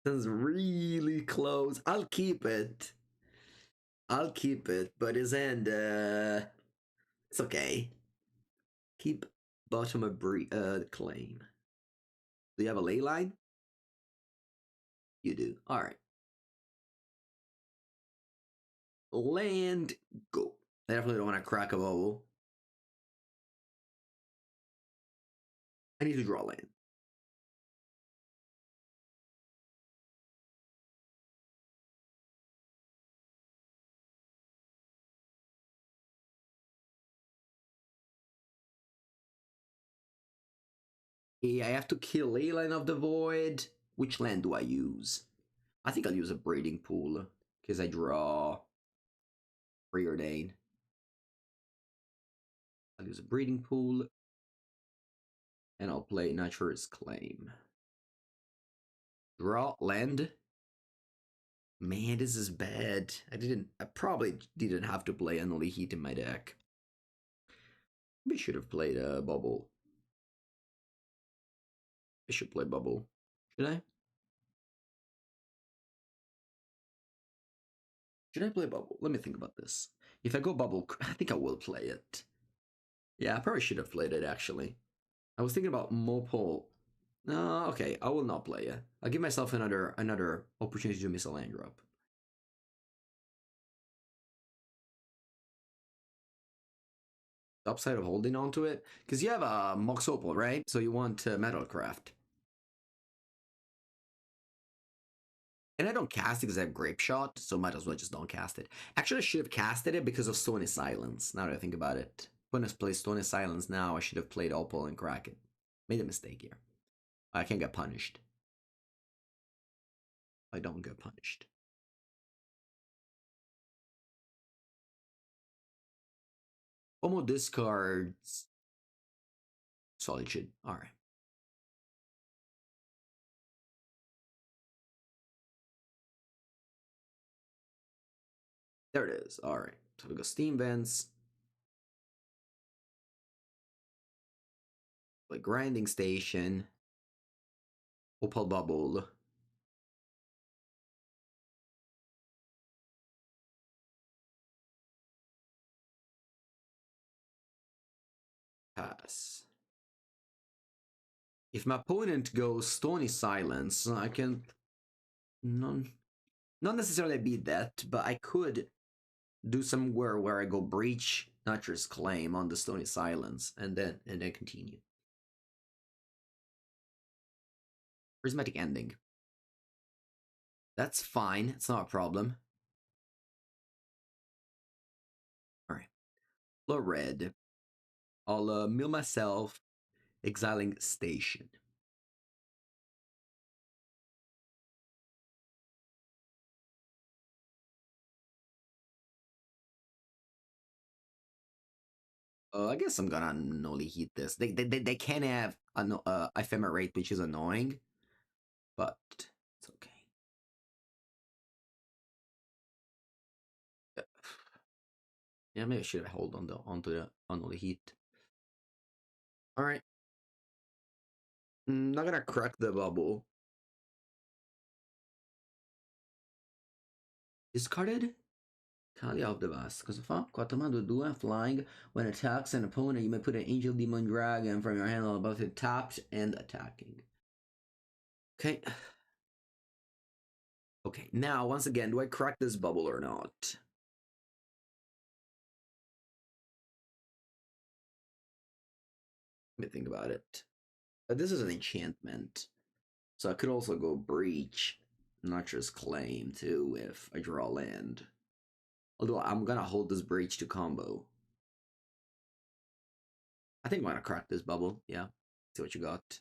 Sounds really close. I'll keep it. But his end, it's okay. Keep bottom of claim. Do you have a ley line? You do. Alright. Land, go. I definitely don't want to crack a bubble. I need to draw land. I have to kill Leyline of the Void. Which land do I use? I think I'll use a Breeding Pool, because I draw Preordain. I'll use a Breeding Pool, and I'll play Nature's Claim. Draw land. Man, this is bad. I probably didn't have to play Annually Heat in my deck. Maybe I should have played a Bubble. I should play Bubble. Should I? Should I play Bubble? Let me think about this. If I go Bubble, I think I will play it. Yeah, I probably should have played it, actually. I was thinking about Mopol. No, okay, I will not play it. I'll give myself another opportunity to miss a land drop. The upside of holding on to it? Because you have a Mox Opal, right? So you want Metalcraft. And I don't cast it because I have Grape Shot, so might as well just don't cast it. Actually, I should have casted it because of Stony Silence, now that I think about it. When I play Stony Silence now, I should have played Opal and Kraken. Made a mistake here. I can't get punished. I don't get punished. Almost discards Solitude. Alright. There it is. Alright. So we go Steam Vents. Like Grinding Station. Opal Bubble. Pass. If my opponent goes Stony Silence, I can not necessarily beat that, but I could do somewhere where I go Breach, Nature's Claim on the Stony Silence, and then continue. Prismatic Ending. That's fine. It's not a problem. Alright. Low red. I'll mill myself, exiling Station. I guess I'm gonna nolly heat this. They can have an ephemerate, which is annoying, but it's okay. Yeah, maybe I should have held on onto the unholy heat. All right, not gonna crack the bubble. Discarded. Talia of the Vast. Cosa fa? 4 mana 2/2 flying. When attacks an opponent, you may put an Angel Demon Dragon from your hand on above it, tapped and attacking. Okay. Okay, now once again, do I crack this bubble or not? Let me think about it. But this is an enchantment. So I could also go Breach, Nature's Claim too if I draw land. Although I'm gonna hold this Breach to combo. I think I'm gonna crack this bubble, yeah. See what you got.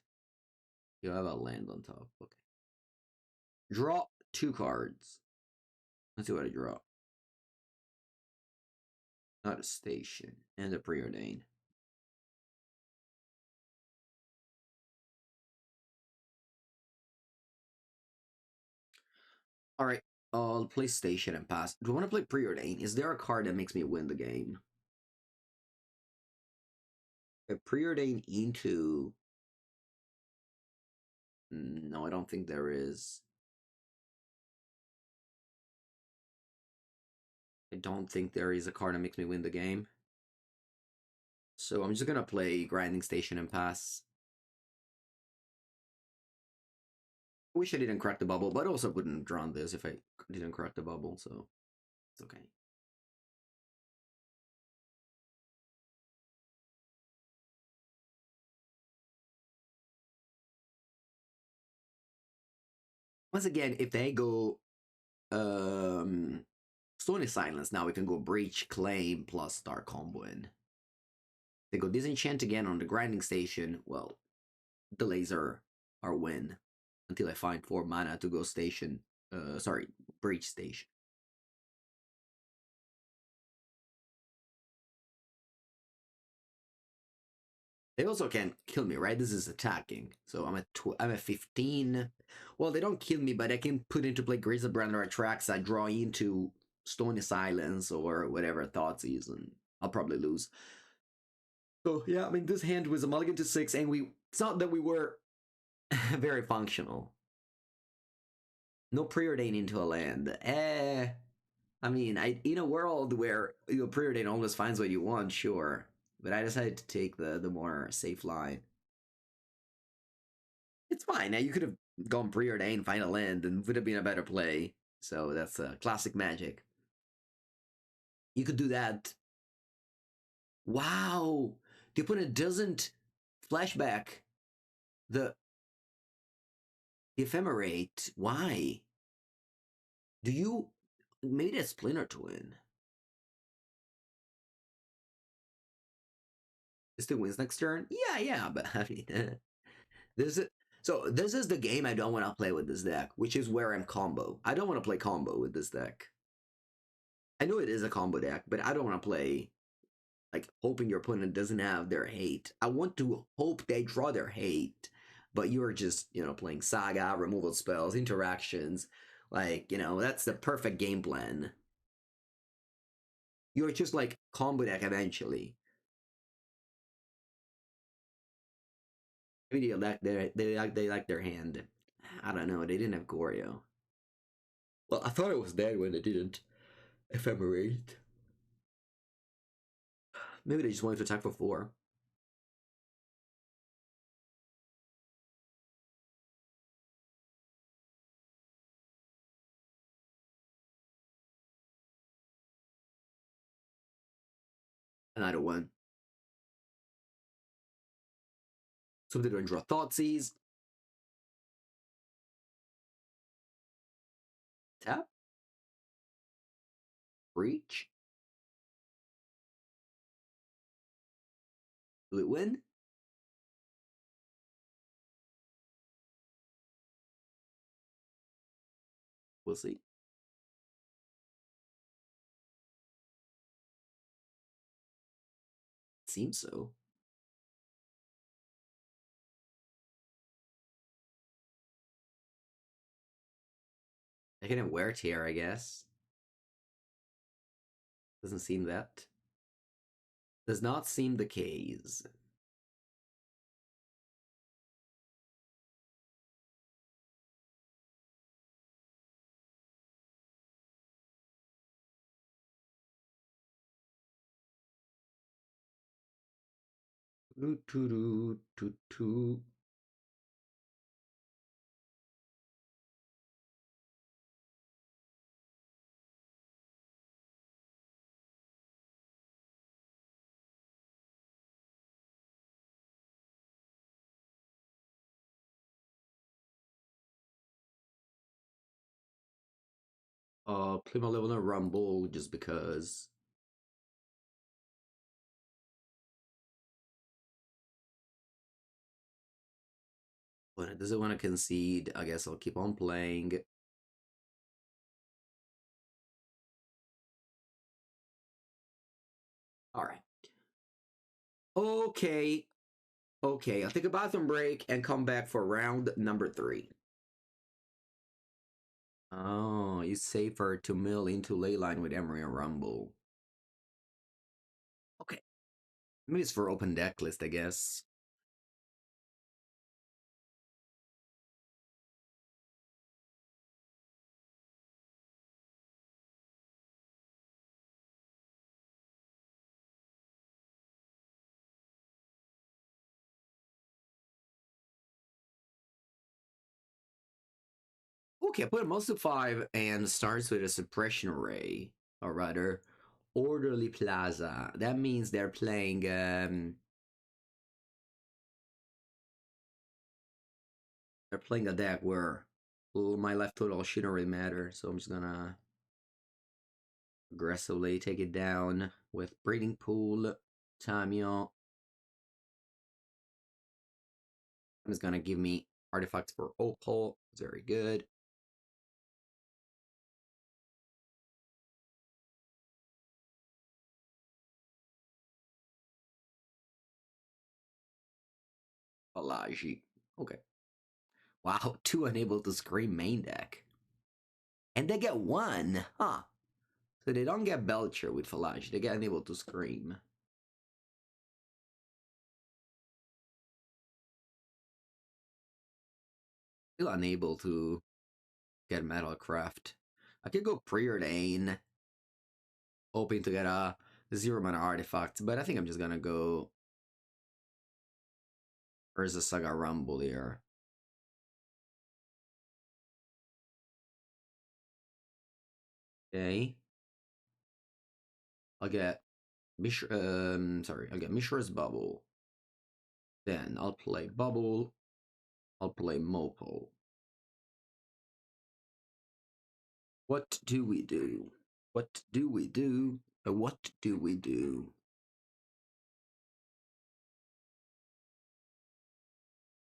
You have a land on top, okay. Draw 2 cards. Let's see what I draw. Not a Station, and a Preordain. Alright, I'll play Station and pass. Do I want to play Preordain? Is there a card that makes me win the game? I Preordain into... No, I don't think there is. I don't think there is a card that makes me win the game. So I'm just gonna play Grinding Station and pass. I wish I didn't crack the bubble, but I also wouldn't have drawn this if I didn't crack the bubble, so it's okay. Once again, if they go Stony Silence, now we can go Breach, Claim, plus Dark Combo in. They go Disenchant again on the Grinding Station, well, delays are our win. Until I find 4 mana to go Station, sorry, Breach Station. They also can't kill me, right? This is attacking. So I'm at 15. Well, they don't kill me, but I can put into play Grizzlebrand or Atraxa, draw into Stony Silence or whatever Thoughtseize, and I'll probably lose. So yeah, I mean, this hand was a mulligan to 6, and it's not that we were very functional. No Preordain into a land. I mean, in a world where Preordain always finds what you want, sure. But I decided to take the more safe line. It's fine. Now you could have gone Preordain, find a land, and would have been a better play. So that's classic Magic. You could do that. Wow! The opponent doesn't flashback the ephemerate. Why? Do you... Maybe that's Splinter Twin. This thing wins next turn? Yeah, but I mean... this is... So, this is the game I don't want to play with this deck, which is where I'm combo. I don't want to play combo with this deck. I know it is a combo deck, but I don't want to play, like, hoping your opponent doesn't have their hate. I want to hope they draw their hate, but you're just, you know, playing Saga, removal spells, interactions. Like, you know, that's the perfect game plan. You're just like combo deck eventually. Maybe they like their hand. I don't know. They didn't have Goryo. Well, I thought it was dead when it didn't ephemerate. Maybe they just wanted to attack for 4. Another one. So they don't draw Thoughtseize. Tap. Breach. Will it win? We'll see. Seems so. I can wear tear, I guess. Doesn't seem that. Does not seem the case. Play my level in Rumble just because. When it doesn't want to concede, I guess I'll keep on playing. Alright. Okay. Okay, I'll take a bathroom break and come back for round number 3. Oh, it's safer to mill into Leyline with Emery and Rumble. Okay. Maybe it's for open deck list, I guess. Okay, I put most of 5 and starts with a suppression array, or rather, orderly plaza. That means they're playing a deck where my left total shouldn't really matter, so I'm just gonna aggressively take it down with Breeding Pool, Tamio. It's gonna give me artifacts for Opal. Very good. Balaji. Okay. Wow, 2 unable to scream main deck. And they get 1, huh? So they don't get Belcher with Falaj, they get unable to scream. Still unable to get Metalcraft. I could go Preordain, hoping to get a 0-mana artifact, but I think I'm just gonna go Urza Saga Rumble here. Okay. I'll get I'll get Mishra's Bubble. Then I'll play Bubble. I'll play Mopo. What do we do? What do we do? What do we do?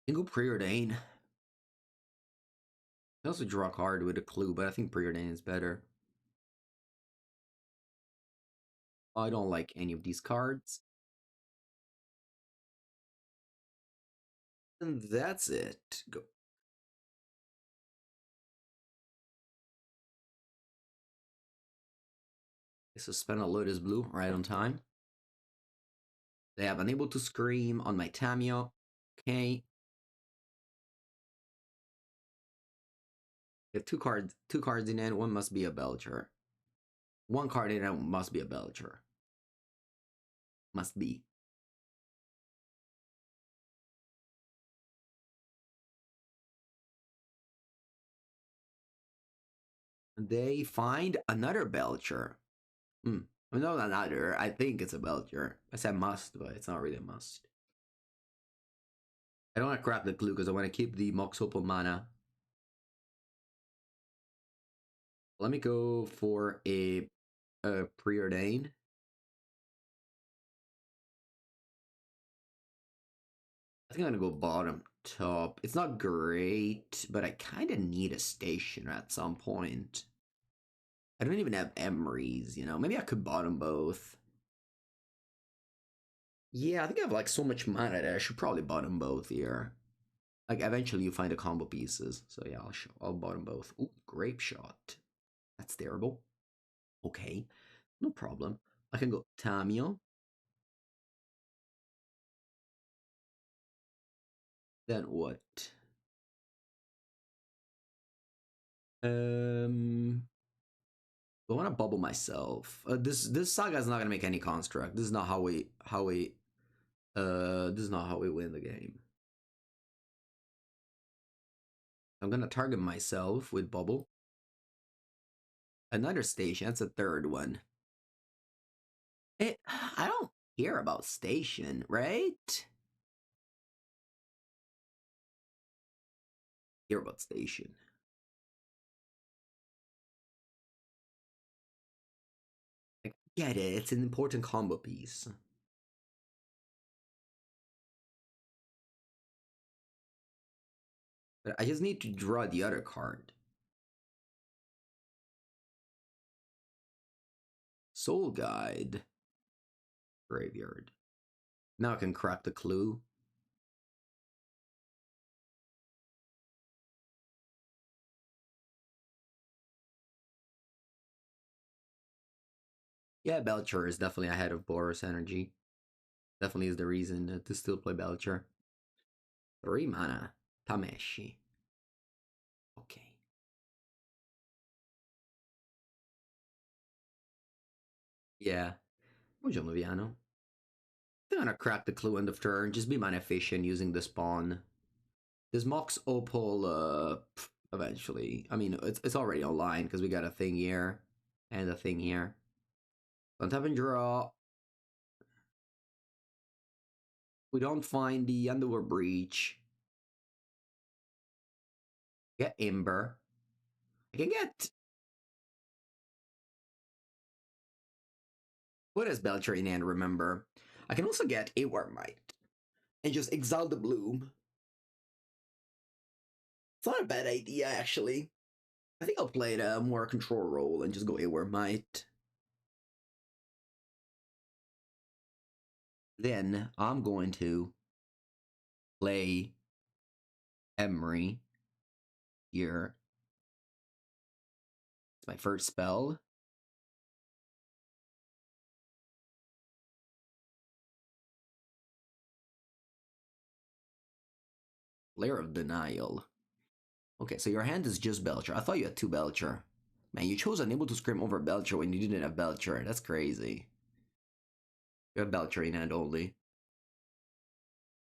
I can go Preordain. I can also draw a card with a clue, but I think Preordain is better. I don't like any of these cards. And that's it. Go. So spend a Lotus Blue right on time. They have Unable to Scream on my Tamio. Okay. They have two cards in hand. One must be a Belcher. One card in hand must be a Belcher. Must be. They find another Belcher. No, another. I think it's a Belcher. I said must, but it's not really a must. I don't want to crap the clue because I want to keep the Mox Opal mana. Let me go for a Preordain. I think I'm gonna go bottom top. It's not great, but I kind of need a station at some point. I don't even have Emeries, you know. Maybe I could bottom both. Yeah, I think I have like so much mana that I should probably bottom both here. Like eventually you find the combo pieces. So yeah, I'll bottom both. Ooh, grape shot. That's terrible. Okay, no problem. I can go Tamio. Then what? I want to bubble myself. This saga is not gonna make any construct. This is not how we this is not how we win the game. I'm gonna target myself with bubble. Another station. That's a third one. I don't care about station, right? Care about station. I get it. It's an important combo piece. But I just need to draw the other card. Soul Guide. Graveyard. Now I can crack the clue. Yeah, Belcher is definitely ahead of Boros Energy. Definitely is the reason to still play Belcher. 3 mana. Tameshi. Okay. Yeah. Buongiorno, Viano. They're gonna crack the clue end of turn. Just be mana efficient using the spawn. This Mox Opal, eventually. I mean, it's already online because we got a thing here and a thing here. Untap and draw. We don't find the Temur Breach. Get Ember. I can get. What is Belcher in hand? Remember, I can also get a Wormite and just exile the bloom. It's not a bad idea, actually. I think I'll play it a more control role and just go a Wormite. Then I'm going to play Emery here. It's my first spell. Lair of Denial. Okay, so your hand is just Belcher. I thought you had 2 Belcher. Man, you chose Unable to Scream over Belcher when you didn't have Belcher. That's crazy. You have Belcher in hand only.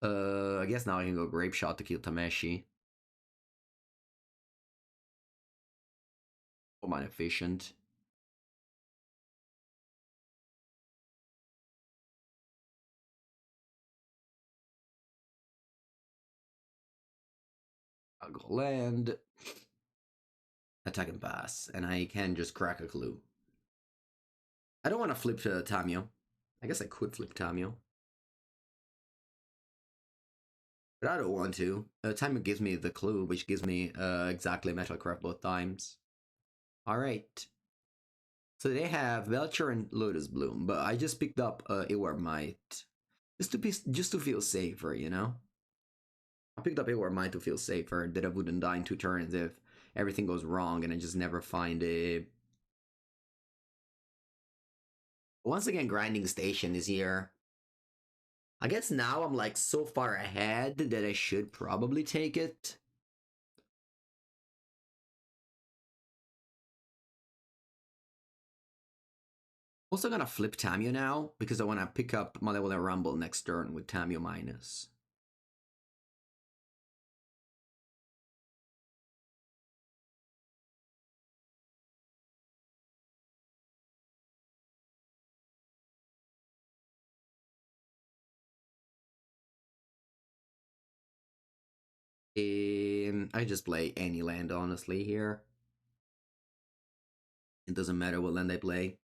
I guess now I can go Grape Shot to kill Tameshi. Oh, mine efficient. I'll go land. attack and pass, and I can just crack a clue. I don't want to flip Tamio. I guess I could flip Tamio. But I don't want to. Tamio gives me the clue, which gives me exactly Metalcraft both times. Alright. So they have Belcher and Lotus Bloom, but I just picked up Iwar Might. Just to feel safer, you know? I picked up Iwar Might to feel safer, that I wouldn't die in 2 turns if everything goes wrong and I just never find a... Once again, Grinding Station is here. I guess now I'm like so far ahead that I should probably take it. Also gonna flip Tamio now, because I want to pick up Malevolent Rumble next turn with Tamio minus. I just play any land, honestly, here. It doesn't matter what land I play.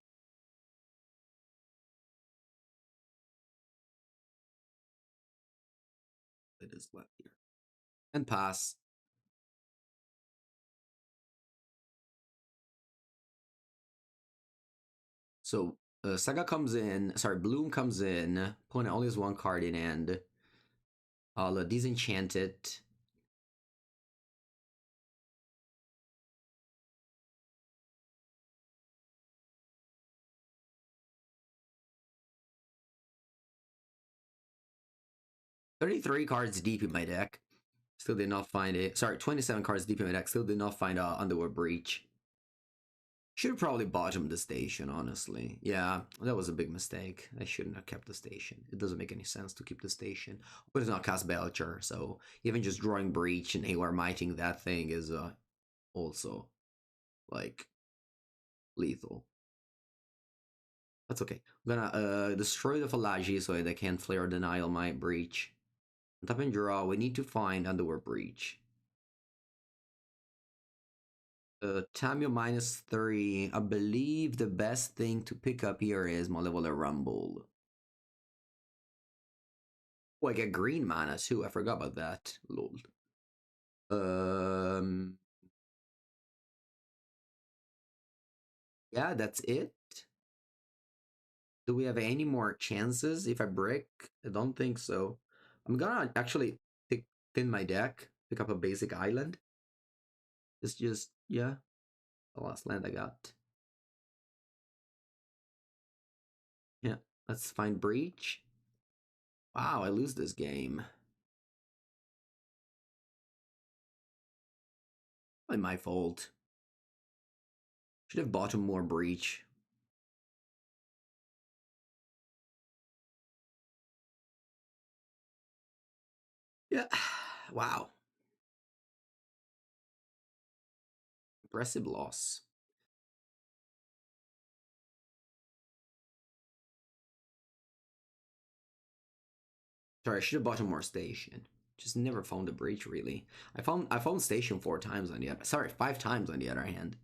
It is left here. And pass. So, Saga comes in, sorry, Bloom comes in, opponent only has 1 card in hand. I'll disenchant it. "33 cards deep in my deck. Still did not find it. Sorry, 27 cards deep in my deck. Still did not find Underworld Breach. Should have probably bottomed the station, honestly. Yeah, that was a big mistake. I shouldn't have kept the station. It doesn't make any sense to keep the station. But it's not cast Belcher, so even just drawing Breach and AOR miting that thing is also, like, lethal. That's okay. I'm gonna destroy the Falaji so they can't flare denial my Breach. Tap and draw, we need to find Underworld Breach. Tamio minus 3. I believe the best thing to pick up here is Malevolent Rumble. Oh, I get green mana too. I forgot about that. Lol. Yeah, that's it. Do we have any more chances if I break? I don't think so. I'm gonna actually thin my deck, pick up a basic island. It's just, yeah, the last land I got. Yeah, let's find Breach. Wow, I lose this game. Probably my fault. Should have bought more Breach. Yeah, wow. Impressive loss. Sorry, I should have bought more station. Just never found a breach really. I found station 4 times on the other. Sorry, 5 times on the other hand.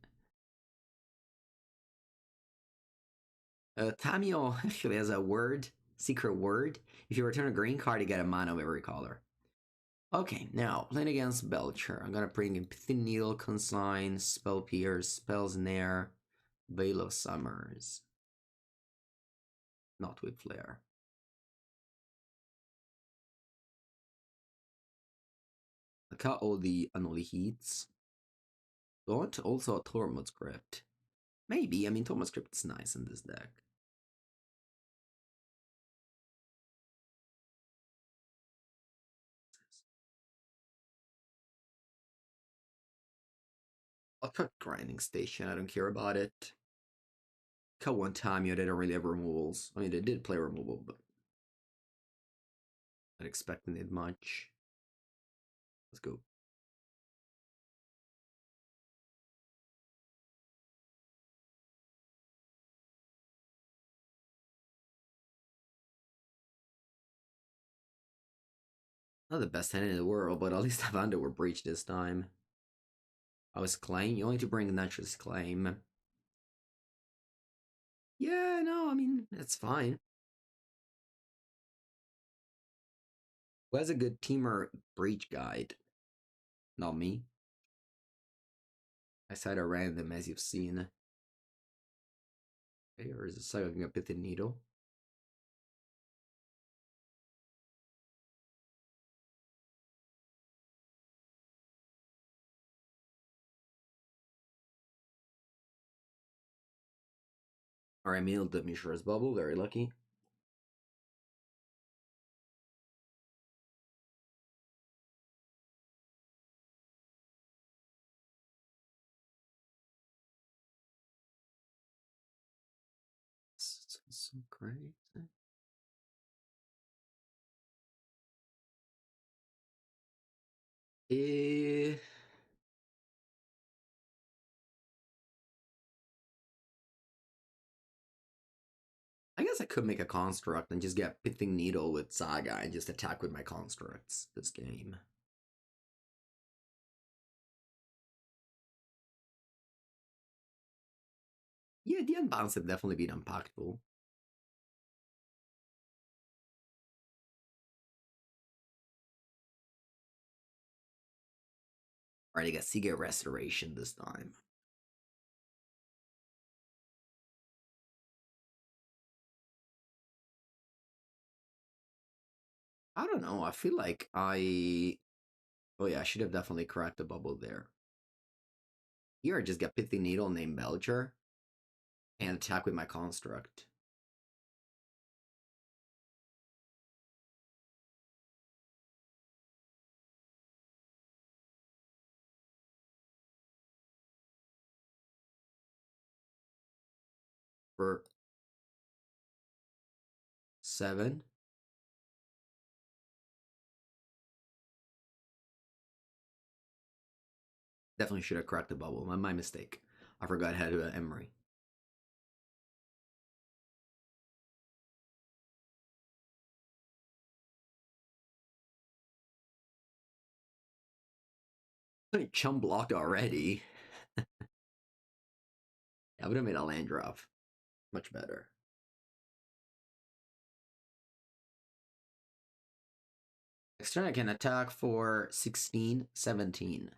Tamio actually has a word, secret word. If you return a green card, you get a mana of every color. Okay, now playing against Belcher. I'm gonna bring in Thin Needle, Consign, Spell Pierce, Spell Snare, Veil of Summers. Not with Flare. I cut all the unholy heats. Do I want also a Tormod script? Maybe. I mean, Tormod script is nice in this deck. I'll cut Grinding Station. I don't care about it. Cut one time, they don't really have removals. I mean, they did play removal, but not expecting it much. Let's go. Not the best hand in the world, but at least I've Underworld Breach this time. I was claim. You only to bring Nature's Claim. Yeah, no, I mean, it's fine. Who has a good Temur Breach guide? Not me. I said a random, as you've seen. Okay, or is it sucking a pitted needle? Alright, milled the Mishra's Bubble, very lucky. It's so crazy. Eh, I guess I could make a construct and just get Pithing Needle with Saga and just attack with my constructs this game. Yeah, the unbounce have definitely been impactful. Alright, I got Siga Restoration this time. I don't know, I feel like I... Oh yeah, I should have definitely cracked the bubble there. Here I just get Pithing Needle named Belcher and attack with my construct. For 7. Definitely should have cracked the bubble. My mistake. I forgot how to Emery. Chum blocked already. I would have made a land drop. Much better. Next turn I can attack for 16, 17.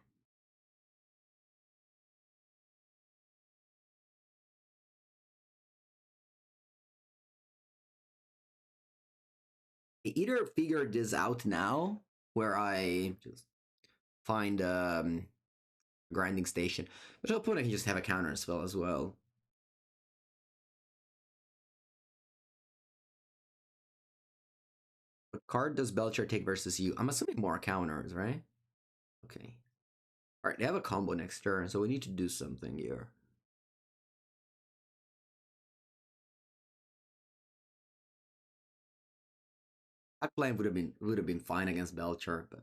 I either figure this out now, where I just find grinding station, but at point I can just have a counter spell as well. What card does Belcher take versus you? I'm assuming more counters, right? Okay. Alright, they have a combo next turn, so we need to do something here. That plan would have been fine against Belcher, but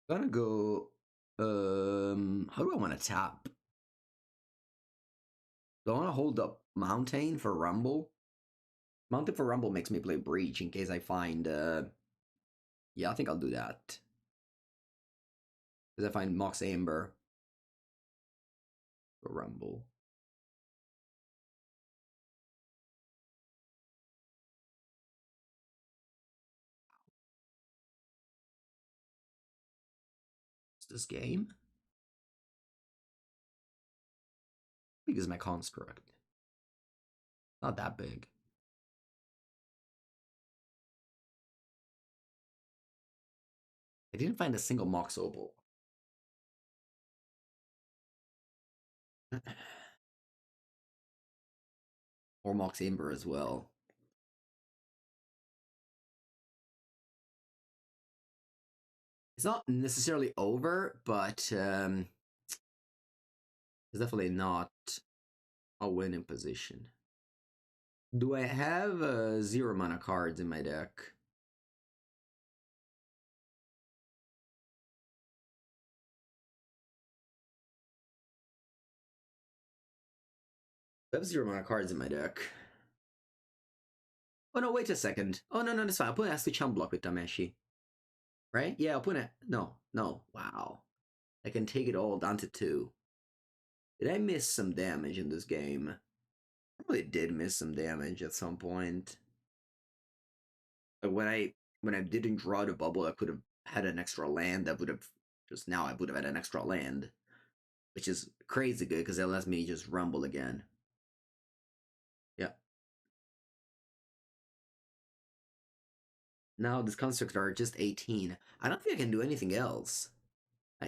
I'm gonna go. How do I want to tap? Do I want to hold up Mountain for Rumble? Mountain for Rumble makes me play Breach in case I find. Yeah, I think I'll do that. Because I find Mox Amber for Rumble. What's this game? Big is my construct. Not that big. I didn't find a single Mox Opal. Or Mox Amber as well. It's not necessarily over, but it's definitely not a winning position. Do I have 0 mana cards in my deck? I have 0 mana cards in my deck. Oh no, wait a second. Oh no, that's fine. Opponent has to chump block with Dameshi. Right? Yeah, opponent. No. Wow. I can take it all down to 2. Did I miss some damage in this game? I probably did miss some damage at some point. Like when I didn't draw the bubble, I could have had an extra land. That would have just now I would have had an extra land, which is crazy good because it lets me just rumble again. Yeah. Now this constructs are just 18. I don't think I can do anything else.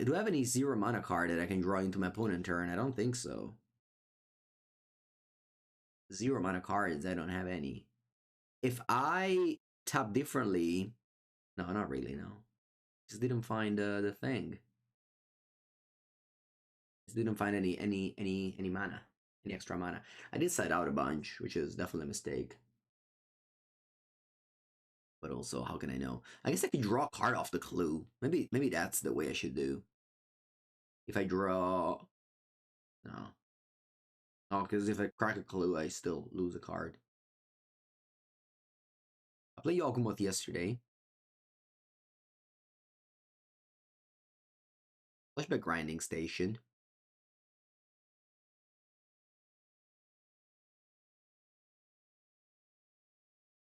Do I have any 0 mana card that I can draw into my opponent turn? I don't think so. 0 mana cards, I don't have any. If I tap differently, no, not really. No, just didn't find the thing. Just didn't find any mana, any extra mana. I did side out a bunch, which is definitely a mistake. But also, how can I know? I guess I could draw a card off the clue. Maybe that's the way I should do. If I draw, no, oh, because if I crack a clue, I still lose a card. I played Yawgmoth yesterday. Flashback grinding station.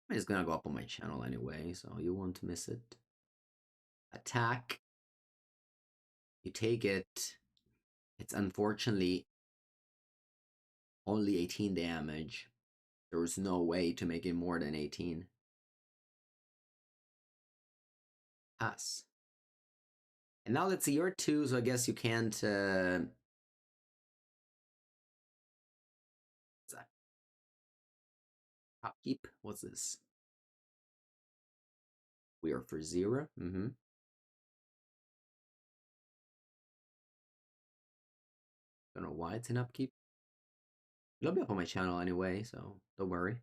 I'm just gonna go up on my channel anyway, so you won't miss it. Attack. You take it. It's unfortunately only 18 damage. There was no way to make it more than 18. Pass. And now let's see, you're 2, so I guess you can't... What's that? Upkeep? What's this? We are for 0. Don't know why it's an upkeep. It'll be up on my channel anyway, so don't worry.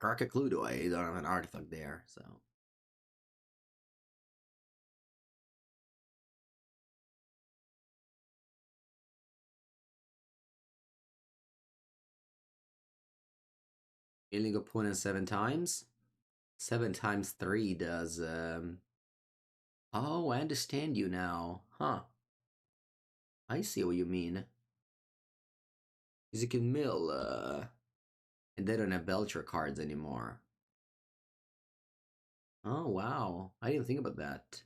Karka Cluedo, I don't have an artifact there, so. Healing opponent 7 times. 7 times 3 does, Oh, I understand you now. Huh. I see what you mean. Because you can mill, and they don't have Belcher cards anymore. Oh, wow. I didn't think about that.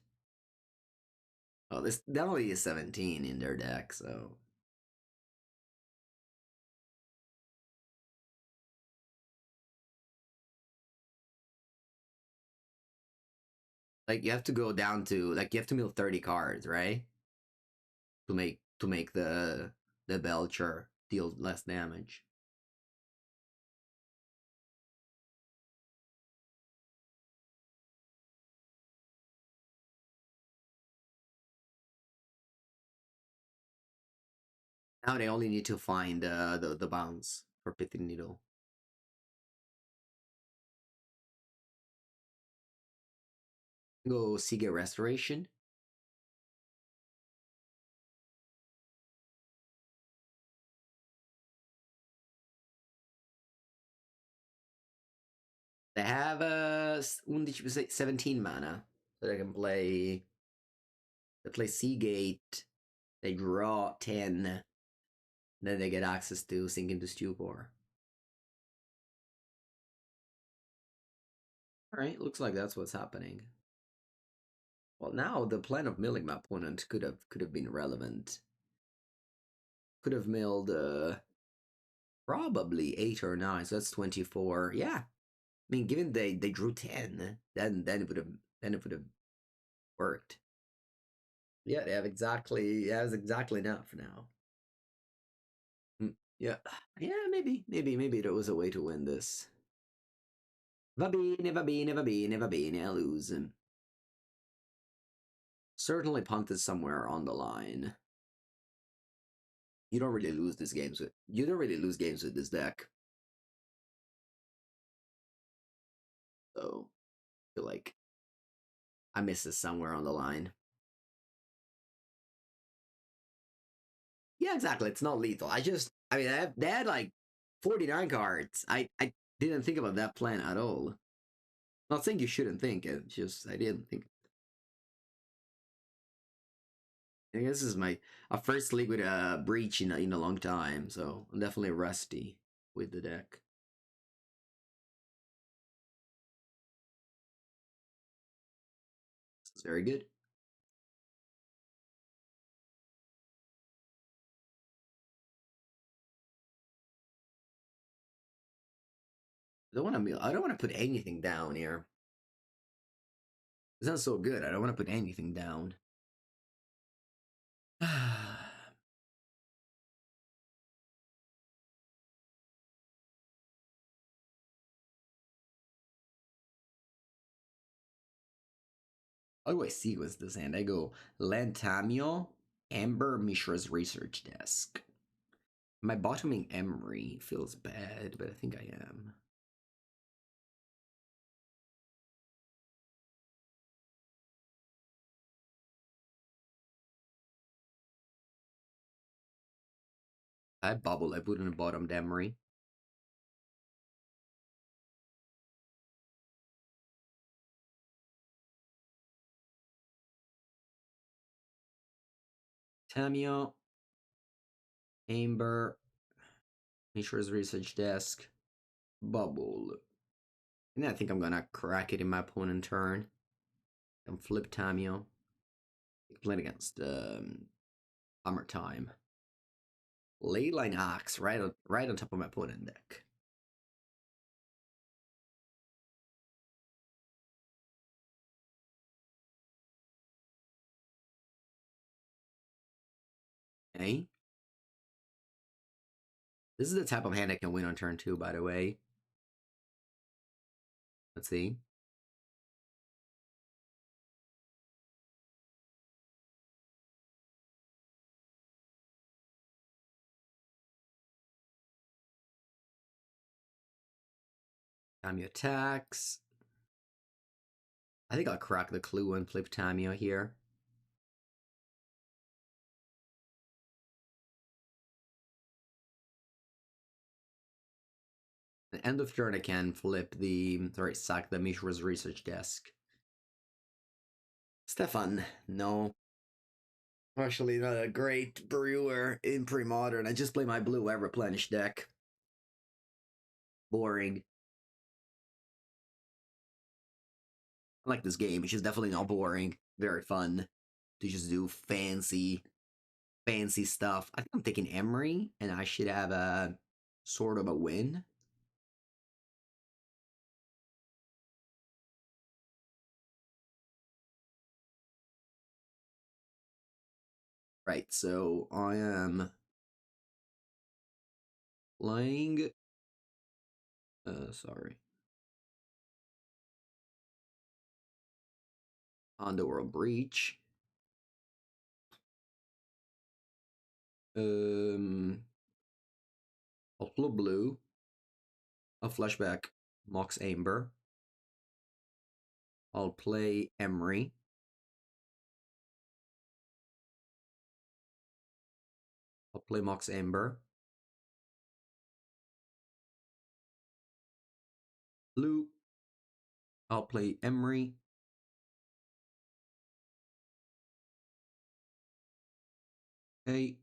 Oh, this definitely is 17 in their deck, so. Like, you have to go down to, like, you have to mill 30 cards, right? To make the Belcher deal less damage. Now they only need to find the bounce for Pithing Needle. Go Seagate Restoration. They have 17 mana, so they can play. They play Seagate. They draw 10. Then they get access to Sink into Stupor. Alright, looks like that's what's happening. Well, now the plan of milling my opponent could have been relevant. Could have milled probably 8 or 9, so that's 24. Yeah. I mean, given they drew 10, then it would have worked. Yeah, they have exactly enough now. Yeah. Yeah, maybe there was a way to win this. Va bene, va bene, va bene, va bene, I lose. Certainly punted somewhere on the line. You don't really lose these games with this deck. So I feel like I missed this somewhere on the line. Yeah, exactly. It's not lethal. I mean, they had like 49 cards. I didn't think about that plan at all. Not saying you shouldn't think it, just I didn't think. I guess this is my first league with a breach in a long time, so I'm definitely rusty with the deck. It's very good. I don't want to put anything down here. It's not so good. I don't want to put anything down. How do I sequence this hand? I go Lantamio, Amber, Mishra's Research Desk. My bottoming Emery feels bad, but I think I am. I bubble. I put in a bottomed Emery. Tamio, Amber, Mishra's Research Desk, bubble. And then I think I'm gonna crack it in my opponent turn. And flip Tamio. Playing against Hammer Time. Leyline Axe right on top of my opponent deck. Okay. This is the type of hand I can win on turn 2, by the way. Let's see. Tamio attacks. I think I'll crack the clue and flip Tamio here. At the end of turn, I can sack the Mishra's Research Desk. Stefan, no. Actually, not a great brewer in pre-modern. I just play my blue replenish deck. Boring. I like this game. It's just definitely not boring. Very fun to just do fancy stuff. I think I'm taking Emery, and I should have a sort of a win. Right, so I am playing. Sorry. Underworld Breach. I'll play blue. I'll flashback Mox Amber. I'll play Emery. I'll play Mox Amber. Blue. I'll play Emery. Okay.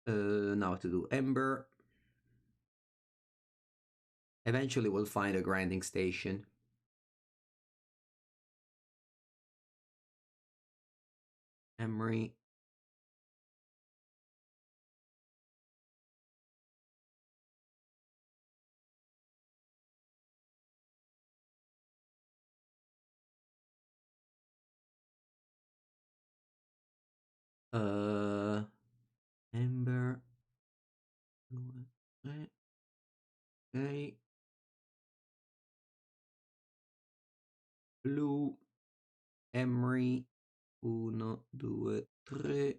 Now to do Ember. Eventually we'll find a grinding station. Emery. Ember. Okay. Blue. Emery. 1, 2, 3.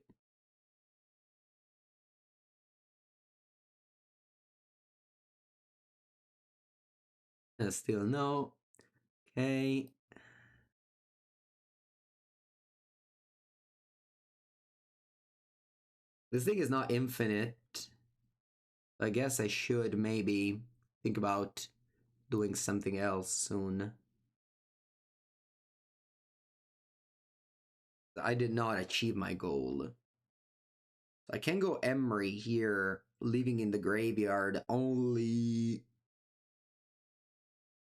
Still no. Okay. This thing is not infinite. I guess I should maybe think about doing something else soon. I did not achieve my goal. I can go Emery here, leaving in the graveyard only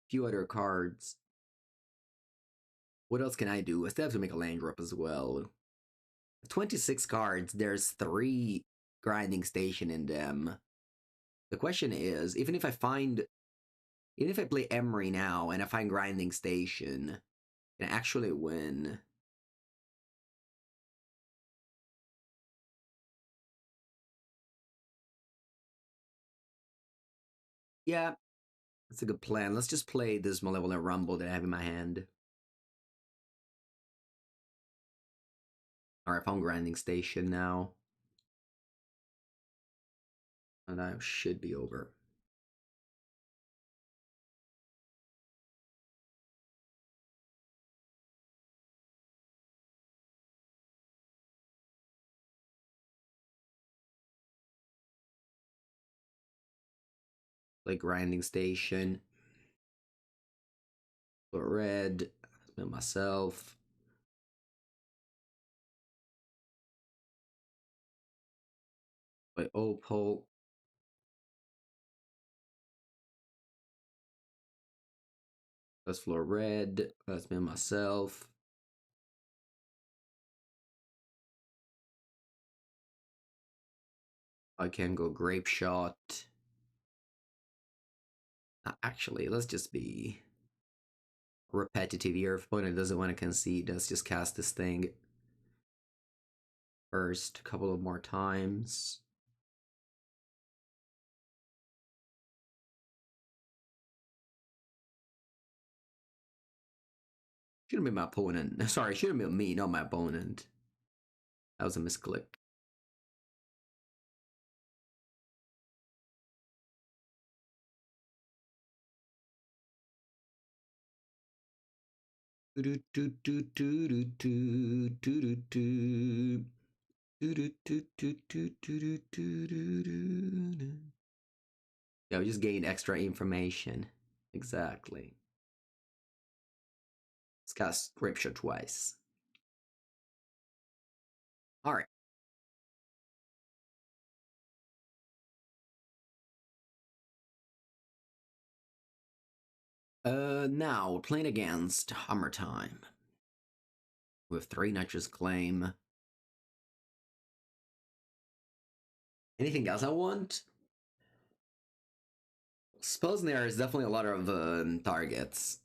a few other cards. What else can I do? I still have to make a land drop as well. 26 cards, there's 3 grinding station in them. The question is, even if I play Emery now and I find grinding station, can I actually win? Yeah, that's a good plan. Let's just play this Malevolent Rumble that I have in my hand. Alright, I found grinding station now. And I should be over. Like grinding station. But red. Spin myself. Play Opal. Let's floor red. Let's spin myself. I can go grape shot. Actually, let's just be repetitive here. If opponent doesn't want to concede, let's just cast this thing first a couple of more times. Shouldn't be my opponent. Sorry, shouldn't be me, not my opponent. That was a misclick. Yeah, we just gained extra information. Exactly. Let's cast Scripture twice. Alright. Now, playing against Hammer Time. With 3 Nitrous Claim. Anything else I want? Spellsnare is definitely a lot of targets.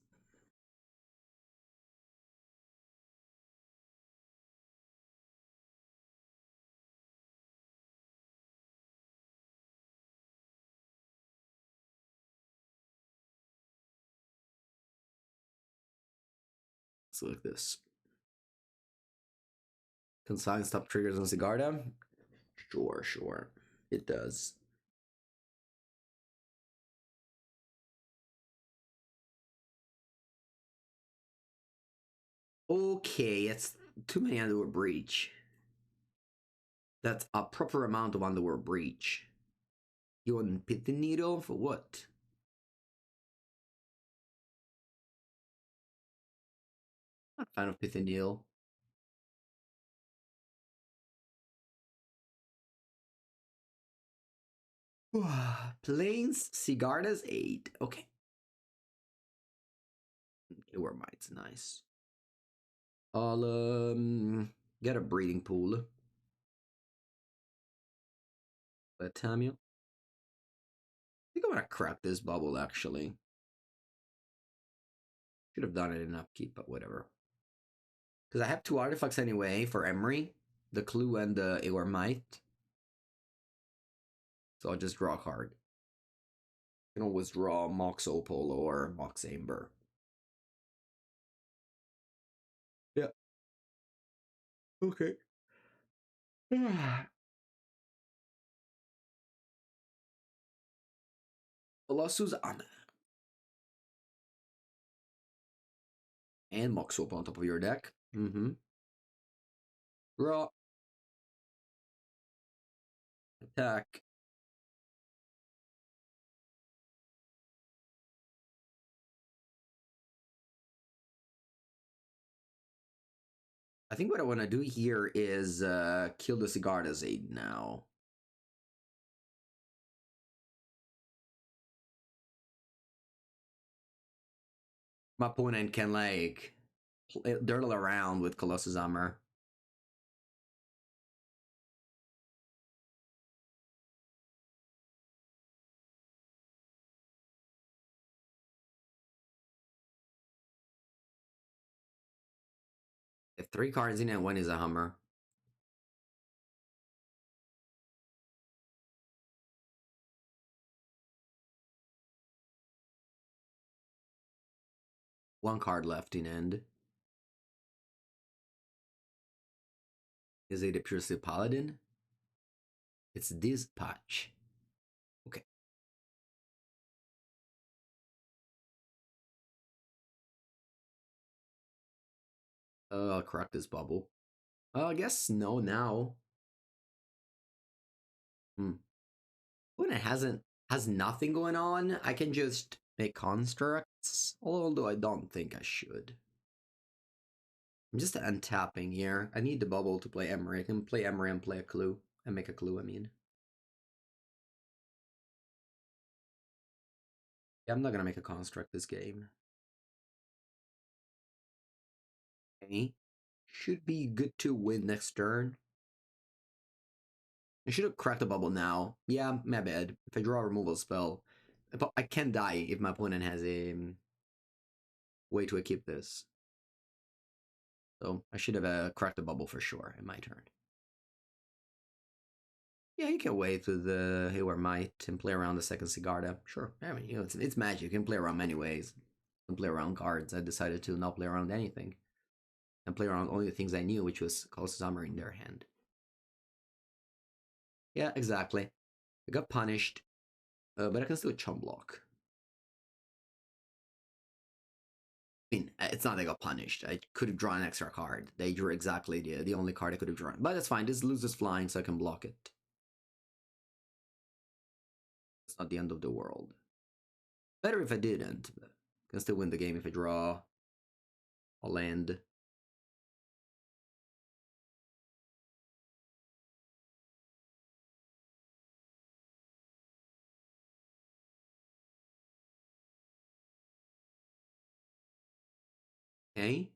Let's look at this. Consign stop triggers on Sigarda? Sure. It does. Okay, it's too many Underworld Breach. That's a proper amount of Underworld Breach. You want Pity Needle for what? Not a fan of Pity Needle. Plains Sigarda's 8. Okay. War Might's nice. I'll get a breeding pool. Let Tamuel. I think I'm gonna crack this bubble actually. Should have done it in upkeep, but whatever. Because I have 2 artifacts anyway for Emery. the clue and the Ior Might. So I'll just draw a card. You can always draw Mox Opal or Mox Amber. Yeah. Okay. Colossus Ana. And Mox Opal on top of your deck. Mm-hmm. Draw. Attack. I think what I want to do here is kill the Sigarda's Aid now. My opponent can like dirtle around with Colossus Armor. If 3 cards in it, 1 is a Hummer. One card left in end. Is it a Pure Steel Paladin? It's this patch. Okay. I'll crack this bubble. I guess no now. When it has nothing going on, I can just make constructs. Although I don't think I should. I'm just untapping here. I need the bubble to play Emery. I can play Emery and play a clue. And make a clue, I mean. Yeah, I'm not gonna make a construct this game. Okay. Should be good to win next turn. I should have cracked the bubble now. Yeah, my bad. If I draw a removal spell, I can die if my opponent has a way to equip this. So I should have cracked the bubble for sure in my turn. Yeah, you can wait with the Hayward Might and play around the second Sigarda. Sure. I mean, you know, it's magic. You can play around many ways. You can play around cards. I decided to not play around anything. And play around only the things I knew, which was Colossus Armor in their hand. Yeah, exactly. I got punished, but I can still chum block. I mean, it's not that I got punished. I could have drawn an extra card. They drew exactly the only card I could have drawn. But that's fine. This loses flying, so I can block it. It's not the end of the world. Better if I didn't. But I can still win the game if I draw a land. Okay.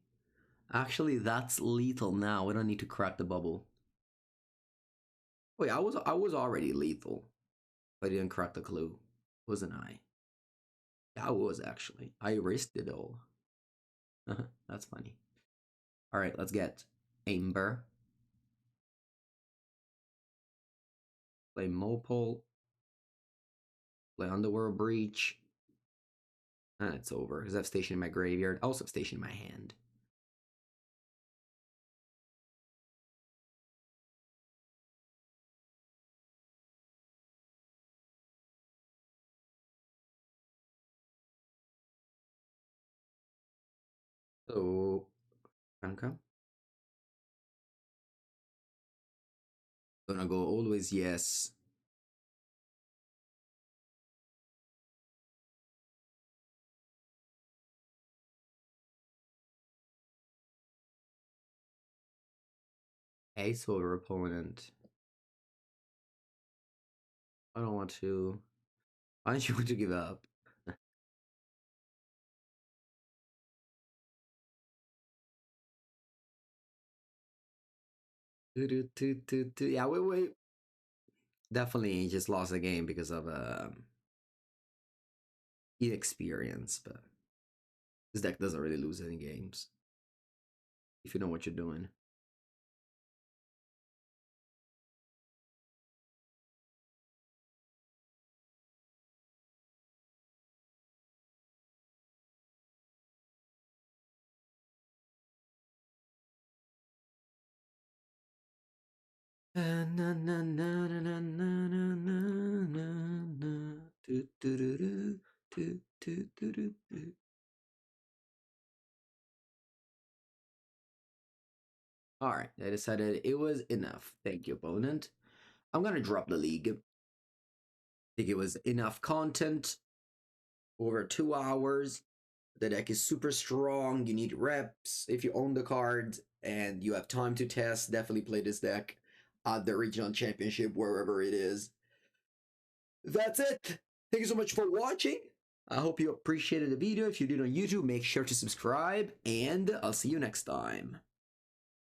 Actually, that's lethal now. We don't need to crack the bubble. Wait, I was already lethal. But I didn't crack the clue. Wasn't I? Yeah, I was actually. I risked it all. That's funny. Alright, let's get Amber. Play Mopol. Play Underworld Breach. And it's over. Because I have Station in my graveyard. I also have Station in my hand. So, Franca. Gonna go always yes. Ace over opponent. I don't want to. Why don't you want to give up? Yeah, wait. Definitely just lost the game because of inexperience, but this deck doesn't really lose any games if you know what you're doing. Alright, I decided it was enough. Thank you, opponent. I'm gonna drop the league. I think it was enough content. Over 2 hours. The deck is super strong. You need reps. If you own the card and you have time to test, definitely play this deck at the regional championship, wherever it is. That's it. Thank you so much for watching. I hope you appreciated the video. If you did on YouTube, make sure to subscribe, and I'll see you next time.